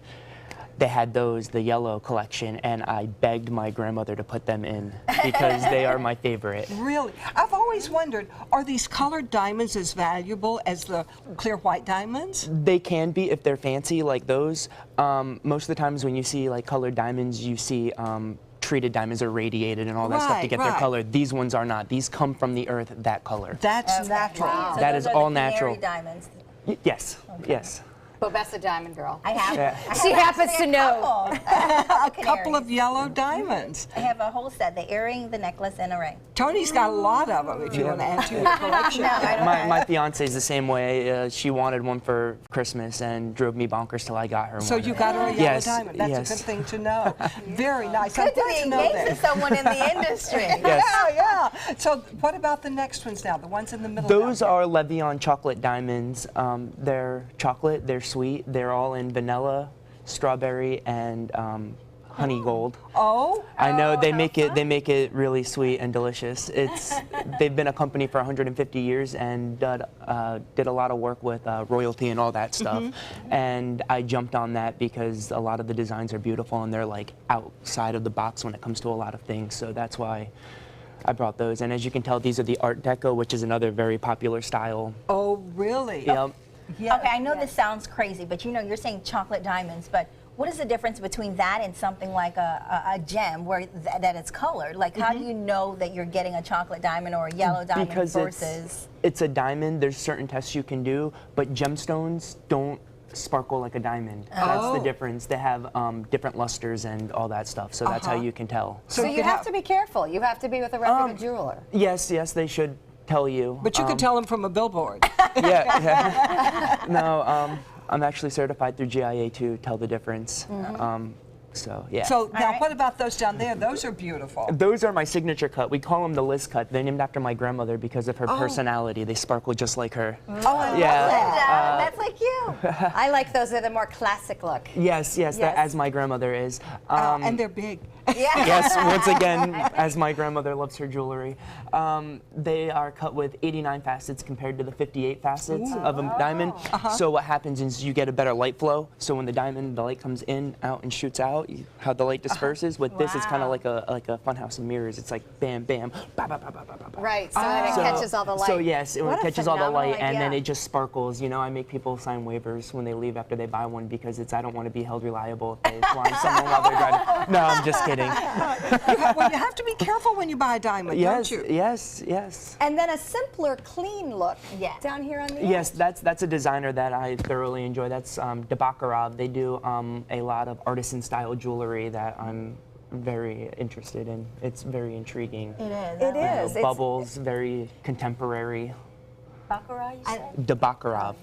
they had those, the yellow collection, and I begged my grandmother to put them in because they are my favorite. Really? I've always wondered, are these colored diamonds as valuable as the clear white diamonds? They can be if they're fancy like those. Most of the times when you see like colored diamonds, you see treated diamonds are radiated and all that stuff to get their color. These ones are not. These come from the earth, that color. That's natural. Wow. That is all the natural. diamonds. Yes, yes. Bobessa Diamond Girl. I have. Yeah. She happens to know. A couple of yellow diamonds. I have a whole set, the earring, the necklace, and a ring. Tony's got a lot of them if you want to add to your collection. My fiance's the same way. She wanted one for Christmas and drove me bonkers till I got her one. So you got her a yellow diamond. That's a good thing to know. Very nice. Good to be engaged to someone in the industry. Yes. Yeah. So what about the next ones now, the ones in the middle? Those are Levion chocolate diamonds. They're chocolate, they're sweet, they're all in vanilla, strawberry, and honey gold. Oh. I know they make it really sweet and delicious. They've been a company for 150 years and did a lot of work with royalty and all that stuff. And I jumped on that because a lot of the designs are beautiful and they're like outside of the box when it comes to a lot of things. So that's why I brought those. And as you can tell, these are the Art Deco, which is another very popular style. Oh, really? Yep. Yeah. Okay, I know this sounds crazy, but you know, you're saying chocolate diamonds, but what is the difference between that and something like a gem where that it's colored? Like, how do you know that you're getting a chocolate diamond or a yellow diamond versus? It's a diamond. There's certain tests you can do, but gemstones don't sparkle like a diamond. That's the difference. They have different lusters and all that stuff, so that's how you can tell. So you have to be careful. You have to be with a reputed jeweler. Yes, they should tell you. But you could tell them from a billboard. Yeah. No, I'm actually certified through GIA to tell the difference. So, yeah. So now what about those down there? Those are beautiful. Those are my signature cut. We call them the Liz cut. They're named after my grandmother because of her personality. They sparkle just like her. Oh, I love that. That's like you. I like those. They're the more classic look. Yes, that, as my grandmother is. And they're big. Yeah. Yes, once again, as my grandmother loves her jewelry. They are cut with 89 facets compared to the 58 facets of a diamond. So what happens is you get a better light flow. So when the light comes in, out, and shoots out, how the light disperses. With this, it's kind of like a funhouse of mirrors. It's like bam, bam, ba, ba, ba, ba, ba, ba. Right, so then it catches all the light. So yes, it catches all the light, idea. and then it just sparkles. You know, I make people sign waivers when they leave after they buy one because I don't want to be held reliable if they blind someone while they're driving. No, I'm just kidding. Well, you have to be careful when you buy a diamond, don't you? Yes. And then a simpler, clean look down here on the Yes, edge. that's a designer that I thoroughly enjoy. That's Debakharov. They do a lot of artisan-style jewelry that I'm very interested in. It's very intriguing. It is. It is. Bubbles, very contemporary. Baccarat, you said? Debakharov.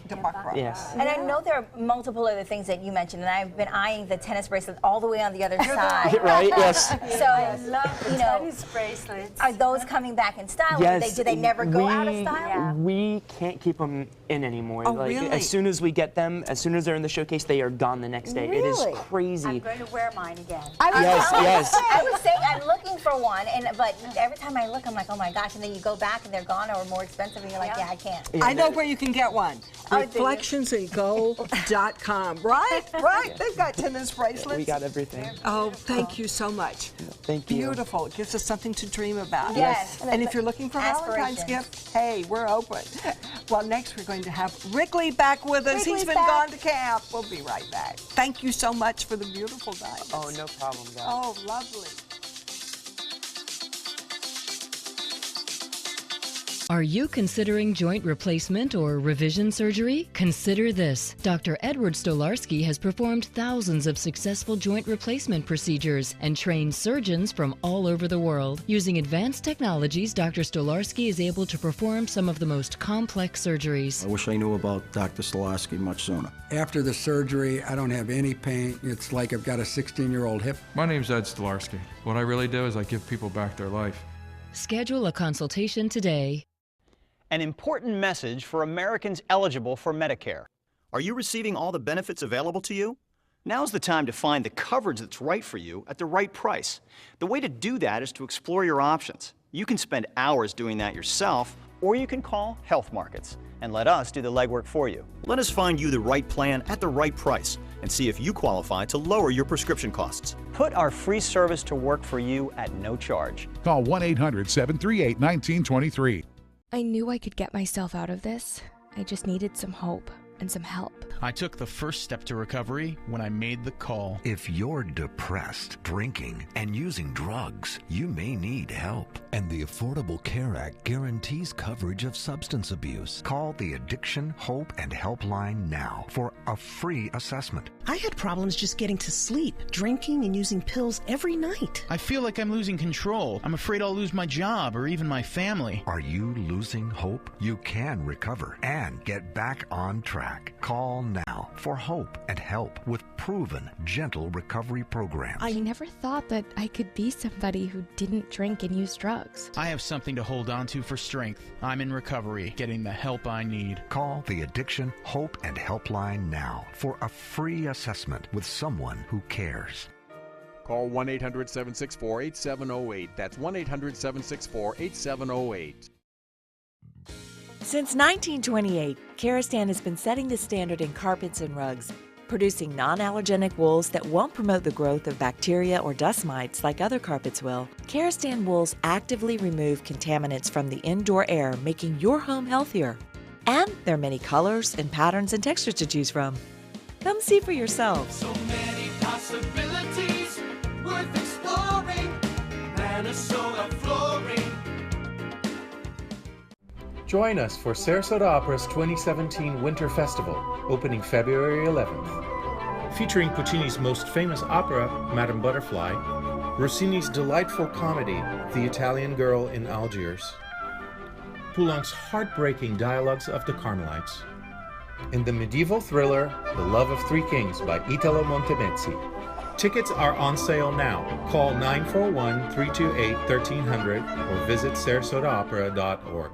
Yes. And I know there are multiple other things that you mentioned, and I've been eyeing the tennis bracelet all the way on the other side. Right, yes. So, I love tennis bracelets. Are those coming back in style? Yes. Do they never go out of style? We can't keep them in anymore. Oh, really? As soon as we get them, as soon as they're in the showcase, they are gone the next day. It is Really? crazy. I'm going to wear mine again. Yes. I was saying I'm looking for one, but every time I look, I'm like, oh my gosh, and then you go back and they're gone or more expensive, and you're like, yeah, I can't. I know where you can get one. Oh, do you? Reflectionsandgold.com. Right. They've got tennis bracelets. We got everything. Oh, thank you so much. Thank you. Beautiful. It gives us something to dream about. Yes. And if you're looking for Valentine's gift, hey, we're open. Well, next we're going to have Wrigley back with us. Wrigley's He's been gone to camp. We'll be right back. Thank you so much for the beautiful diamonds. Oh, no problem, guys. Oh, lovely. Are you considering joint replacement or revision surgery? Consider this. Dr. Edward Stolarski has performed thousands of successful joint replacement procedures and trained surgeons from all over the world. Using advanced technologies, Dr. Stolarski is able to perform some of the most complex surgeries. I wish I knew about Dr. Stolarski much sooner. After the surgery, I don't have any pain. It's like I've got a 16-year-old hip. My name's Ed Stolarski. What I really do is I give people back their life. Schedule a consultation today. An important message for Americans eligible for Medicare. Are you receiving all the benefits available to you? Now's the time to find the coverage that's right for you at the right price. The way to do that is to explore your options. You can spend hours doing that yourself, or you can call Health Markets and let us do the legwork for you. Let us find you the right plan at the right price and see if you qualify to lower your prescription costs. Put our free service to work for you at no charge. Call 1-800-738-1923. I knew I could get myself out of this. I just needed some hope and some help. I took the first step to recovery when I made the call. If you're depressed, drinking, and using drugs, you may need help. And the Affordable Care Act guarantees coverage of substance abuse. Call the Addiction, Hope, and Helpline now for a free assessment. I had problems just getting to sleep, drinking and using pills every night. I feel like I'm losing control. I'm afraid I'll lose my job or even my family. Are you losing hope? You can recover and get back on track. Call now for hope and help with proven, gentle recovery programs. I never thought that I could be somebody who didn't drink and use drugs. I have something to hold on to for strength. I'm in recovery, getting the help I need. Call the Addiction, Hope, and Helpline now for a free assessment with someone who cares. Call 1-800-764-8708. That's 1-800-764-8708. Since 1928, Kerastan has been setting the standard in carpets and rugs, producing non-allergenic wools that won't promote the growth of bacteria or dust mites like other carpets will. Kerastan wools actively remove contaminants from the indoor air, making your home healthier. And there are many colors and patterns and textures to choose from. Come see for yourselves. So many possibilities worth exploring. Minnesota Flooring. Join us for Sarasota Opera's 2017 Winter Festival, opening February 11th. Featuring Puccini's most famous opera, Madame Butterfly, Rossini's delightful comedy, The Italian Girl in Algiers, Poulenc's heartbreaking dialogues of the Carmelites, and the medieval thriller The Love of Three Kings by Italo Montemezzi. Tickets are on sale now. Call 941-328-1300 or visit sarasotaopera.org.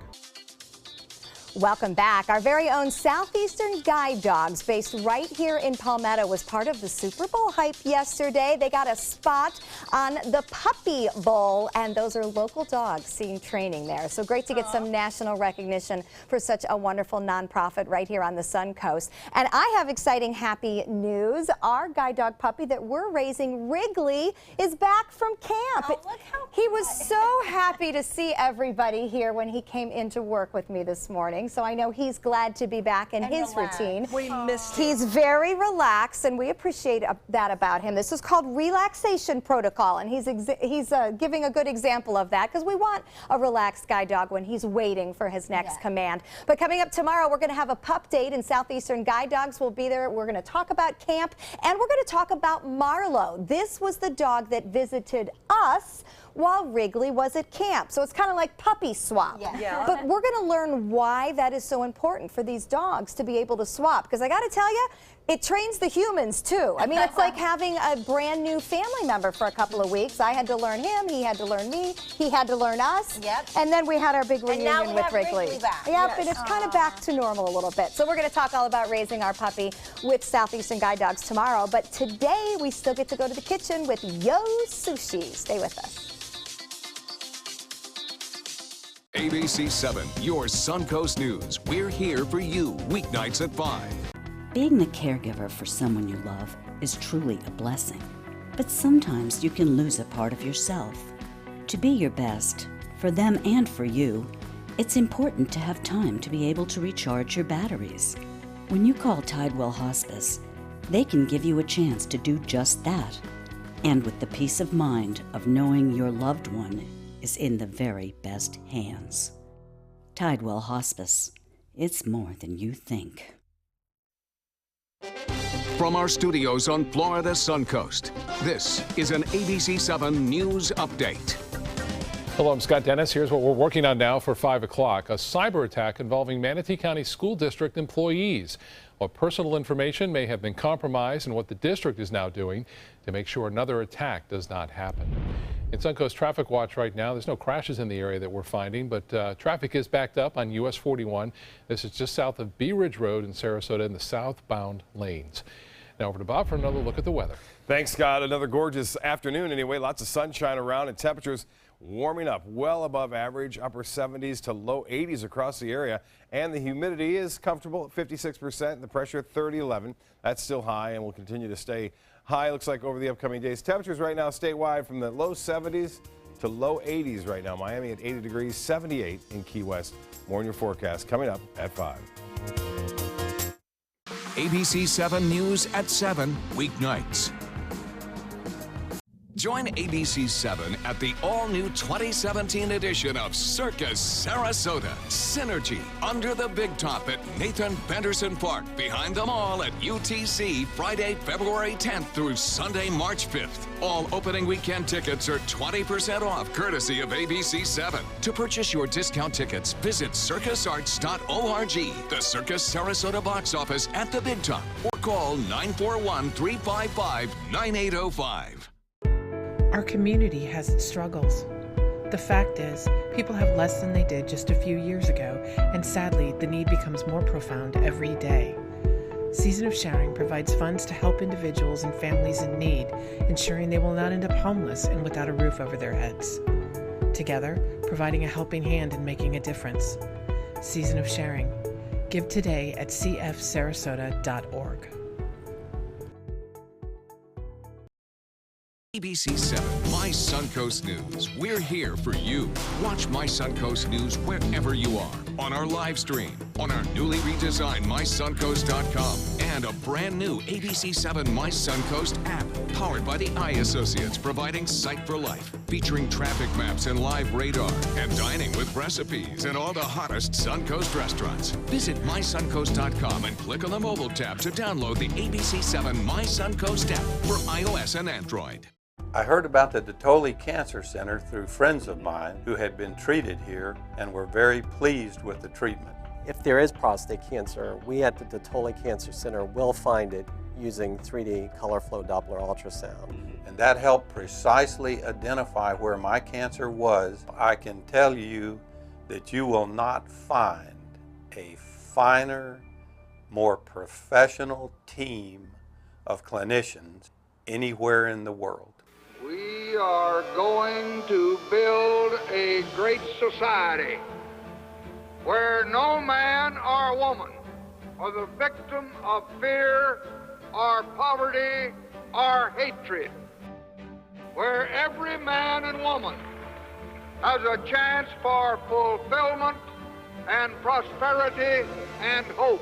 Welcome back. Our very own Southeastern Guide Dogs, based right here in Palmetto, was part of the Super Bowl hype yesterday. They got a spot on the Puppy Bowl, and those are local dogs seeing training there. So great to get some national recognition for such a wonderful nonprofit right here on the Suncoast. And I have exciting, happy news. Our guide dog puppy that we're raising, Wrigley, is back from camp. Oh, look how he was so happy to see everybody here when he came into work with me this morning. So I know he's glad to be back in his routine. We missed him. He's very relaxed, and we appreciate that about him. This is called relaxation protocol, and he's giving a good example of that because we want a relaxed guide dog when he's waiting for his next command. But coming up tomorrow, we're going to have a pup date, and Southeastern Guide Dogs will be there. We're going to talk about camp, and we're going to talk about Marlowe. This was the dog that visited us while Wrigley was at camp. So it's kind of like puppy swap. Yeah. But we're going to learn why that is so important for these dogs to be able to swap. Because I got to tell you, it trains the humans too. I mean, it's like having a brand new family member for a couple of weeks. I had to learn him, he had to learn me, he had to learn us. Yep. And then we had our big And now reunion we with have Wrigley. Wrigley back. Yep, and it's kind of back to normal a little bit. So we're going to talk all about raising our puppy with Southeastern Guide Dogs tomorrow. But today we still get to go to the kitchen with Yo Sushi. Stay with us. ABC 7, your Suncoast News. We're here for you weeknights at 5. Being the caregiver for someone you love is truly a blessing. But sometimes you can lose a part of yourself. To be your best, for them and for you, it's important to have time to be able to recharge your batteries. When you call Tidewell Hospice, they can give you a chance to do just that. And with the peace of mind of knowing your loved one is in the very best hands. Tidewell Hospice. It's more than you think. From our studios on Florida's Suncoast, this is an ABC 7 News Update. Hello, I'm Scott Dennis. Here's what we're working on now for 5 o'clock. A cyber attack involving Manatee County School District employees. What personal information may have been compromised and what the district is now doing to make sure another attack does not happen. In Suncoast Traffic Watch right now, there's no crashes in the area that we're finding, but traffic is backed up on US 41. This is just south of Bee Ridge Road in Sarasota in the southbound lanes. Now over to Bob for another look at the weather. Thanks, Scott. Another gorgeous afternoon anyway. Lots of sunshine around and temperatures warming up well above average, upper 70s to low 80s across the area. And the humidity is comfortable at 56%, the pressure at 3011. That's still high and will continue to stay high, looks like, over the upcoming days. Temperatures right now statewide from the low 70s to low 80s right now. Miami at 80 degrees, 78 in Key West. More in your forecast coming up at 5. ABC 7 News at 7 weeknights. Join ABC 7 at the all-new 2017 edition of Circus Sarasota. Synergy under the big top at Nathan Benderson Park behind the mall at UTC Friday, February 10th through Sunday, March 5th. All opening weekend tickets are 20% off courtesy of ABC 7. To purchase your discount tickets, visit circusarts.org, the Circus Sarasota box office at the big top, or call 941-355-9805. Our community has its struggles. The fact is, people have less than they did just a few years ago, and sadly, the need becomes more profound every day. Season of Sharing provides funds to help individuals and families in need, ensuring they will not end up homeless and without a roof over their heads. Together, providing a helping hand and making a difference. Season of Sharing. Give today at cfsarasota.org. ABC 7, My Suncoast News. We're here for you. Watch My Suncoast News wherever you are. On our live stream, on our newly redesigned mysuncoast.com, and a brand new ABC 7 My Suncoast app, powered by the Eye Associates, providing Sight for Life, featuring traffic maps and live radar, and dining with recipes and all the hottest Suncoast restaurants. Visit mysuncoast.com and click on the mobile tab to download the ABC 7 My Suncoast app for iOS and Android. I heard about the Dotoli Cancer Center through friends of mine who had been treated here and were very pleased with the treatment. If there is prostate cancer, we at the Dotoli Cancer Center will find it using 3D color flow Doppler ultrasound. And that helped precisely identify where my cancer was. I can tell you that you will not find a finer, more professional team of clinicians anywhere in the world. We are going to build a great society where no man or woman are the victim of fear or poverty or hatred, where every man and woman has a chance for fulfillment and prosperity and hope.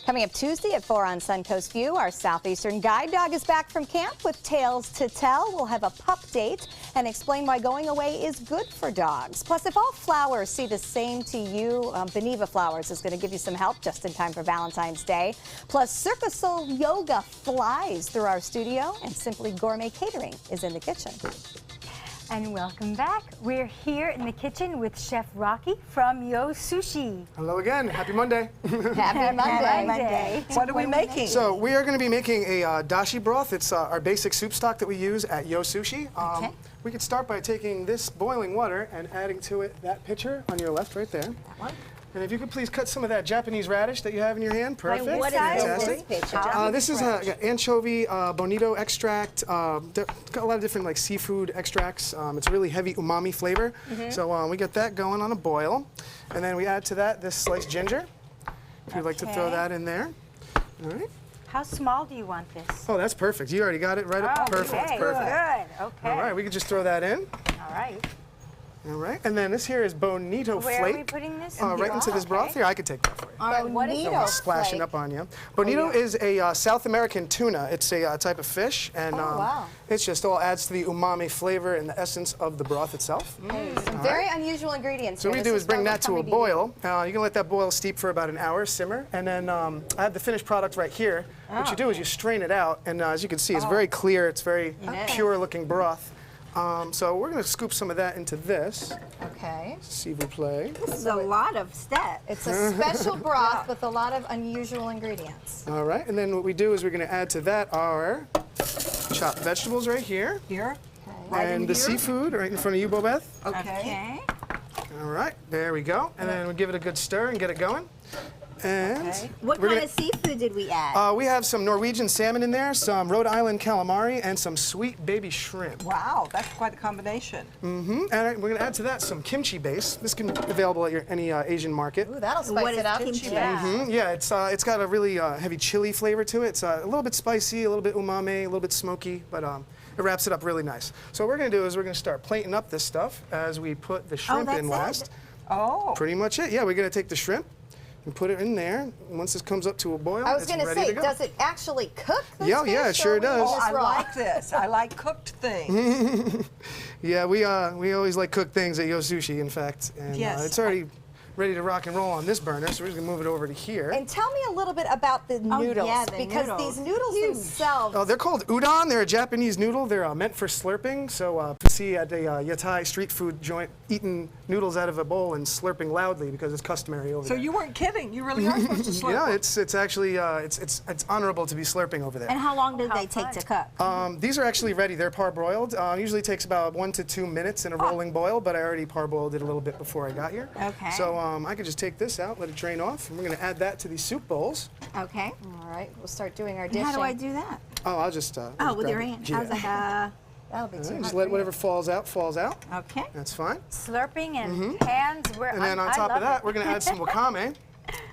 Coming up Tuesday at 4 on Suncoast View, our Southeastern guide dog is back from camp with tales to tell. We'll have a pup date and explain why going away is good for dogs. Plus, if all flowers see the same to you, Beneva Flowers is going to give you some help just in time for Valentine's Day. Plus, Circus Soul Yoga flies through our studio, and Simply Gourmet Catering is in the kitchen. And welcome back. We're here in the kitchen with Chef Rocky from Yo Sushi. Hello again. Happy Monday. Happy Monday. What are we making? So we are going to be making a dashi broth. It's our basic soup stock that we use at Yo Sushi. Okay. We could start by taking this boiling water and adding to it that pitcher on your left right there. That one. And if you could please cut some of that Japanese radish that you have in your hand. Perfect. What Fantastic. is this? This is anchovy bonito extract. It's got a lot of different like seafood extracts. It's a really heavy umami flavor. So we get that going on a boil. And then we add to that this sliced ginger. If you'd like to throw that in there. All right. How small do you want this? Oh, that's perfect. You already got it right up. Perfect. Okay, Perfect. good. Okay. All right, we can just throw that in. All right. All right, and then this here is bonito flake. Where are we putting this? Right into this broth. Here, I could take that for you. All right, what is Don't splashing up on you. Bonito is a South American tuna. It's a type of fish, and it just all adds to the umami flavor and the essence of the broth itself. Some very unusual ingredients. So what we do is bring that to a boil. You can let that boil steep for about an hour, simmer, and then I have the finished product right here. What you do is you strain it out, and as you can see, it's very clear. It's very pure-looking broth. So we're going to scoop some of that into this. Okay. S'il vous plaît. This is a lot of steps. It's a special broth with a lot of unusual ingredients. All right, and then what we do is we're going to add to that our chopped vegetables right here. Here. And the seafood right in front of you, Bobeth. Okay. All right, there we go. And then we'll give it a good stir and get it going. And what kind of seafood did we add? We have some Norwegian salmon in there, some Rhode Island calamari, and some sweet baby shrimp. Wow, that's quite a combination. And we're going to add to that some kimchi base. This can be available at any Asian market. Ooh, that'll spice it up. Yeah, it's got a really heavy chili flavor to it. It's a little bit spicy, a little bit umami, a little bit smoky, but it wraps it up really nice. So what we're going to do is we're going to start plating up this stuff as we put the shrimp in last. Oh. Pretty much it. Yeah, we're going to take the shrimp and put it in there. And once this comes up to a boil, I was going to say, does it actually cook? Yeah, it sure does. Oh, I like this. I like cooked things. Yeah, we always like cooked things at Yo Sushi, in fact. And it's already ready to rock and roll on this burner, so we're just going to move it over to here. And tell me a little bit about the noodles, because these noodles themselves... Oh, they're called udon. They're a Japanese noodle. They're meant for slurping. So see at a yatai street food joint, eating noodles out of a bowl and slurping loudly because it's customary over there. So you weren't kidding. You really are supposed to slurp. Yeah, it's actually it's honorable to be slurping over there. And how long do they take to cook? These are actually ready. They're parboiled. Usually takes about 1 to 2 minutes in a rolling boil, but I already parboiled it a little bit before I got here. Okay. So I could just take this out, let it drain off, and we're going to add that to these soup bowls. Okay. All right, we'll start doing our dishing. How do I do that? Oh, I'll just with your hand. Yeah. I was like, that'll be too hard. Just let whatever falls out, falls out. Okay. That's fine. Slurping and hands. And then on top of that, we're going to add some wakame.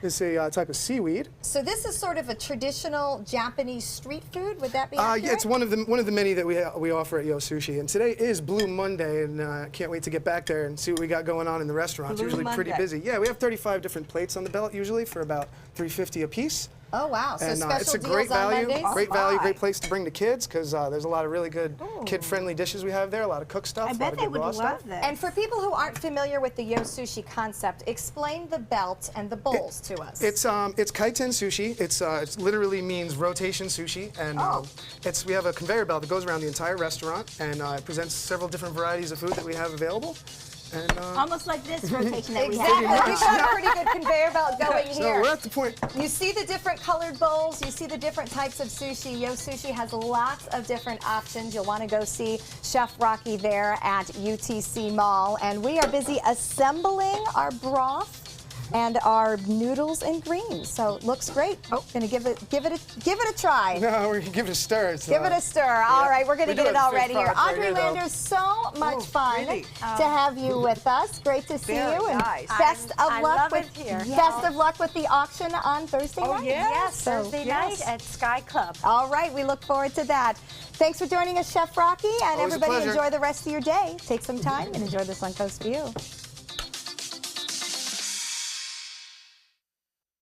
It's a type of seaweed. So this is sort of a traditional Japanese street food. Would that be accurate? Yeah, it's one of the many that we offer at Yo Sushi. And today is Blue Monday, and I can't wait to get back there and see what we got going on in the restaurant. It's usually pretty busy. Yeah, we have 35 different plates on the belt usually for about $3.50 a piece. Oh wow! So and special it's a deals great value, on Mondays? great place to bring the kids because there's a lot of really good kid-friendly dishes we have there. A lot of cook stuff. I bet they would love this. And for people who aren't familiar with the Yo Sushi concept, explain the belt and the bowls to us. It's kaiten sushi. It literally means rotation sushi, and we have a conveyor belt that goes around the entire restaurant, and it presents several different varieties of food that we have available. And, almost like this rotation that we Exactly. have. We've got a pretty good conveyor belt going so here. we're at the point. You see the different colored bowls. You see the different types of sushi. Yo Sushi has lots of different options. You'll want to go see Chef Rocky there at UTC Mall. And we are busy assembling our broth and our noodles and greens. So it looks great. Oh, gonna give it a try. No, we're gonna give it a stir. Give it a stir. All right, we're gonna get it all ready here. Audrey Landers, so much fun pretty. to have you with us. Great to see Very you. And nice. best of luck love with it here. best of luck with the auction on Thursday night. Yes, So, Thursday yes. night at Sky Club. All right, we look forward to that. Thanks for joining us, Chef Rocky, and Always a everybody pleasure. enjoy the rest of your day. Take some time and enjoy the Suncoast view.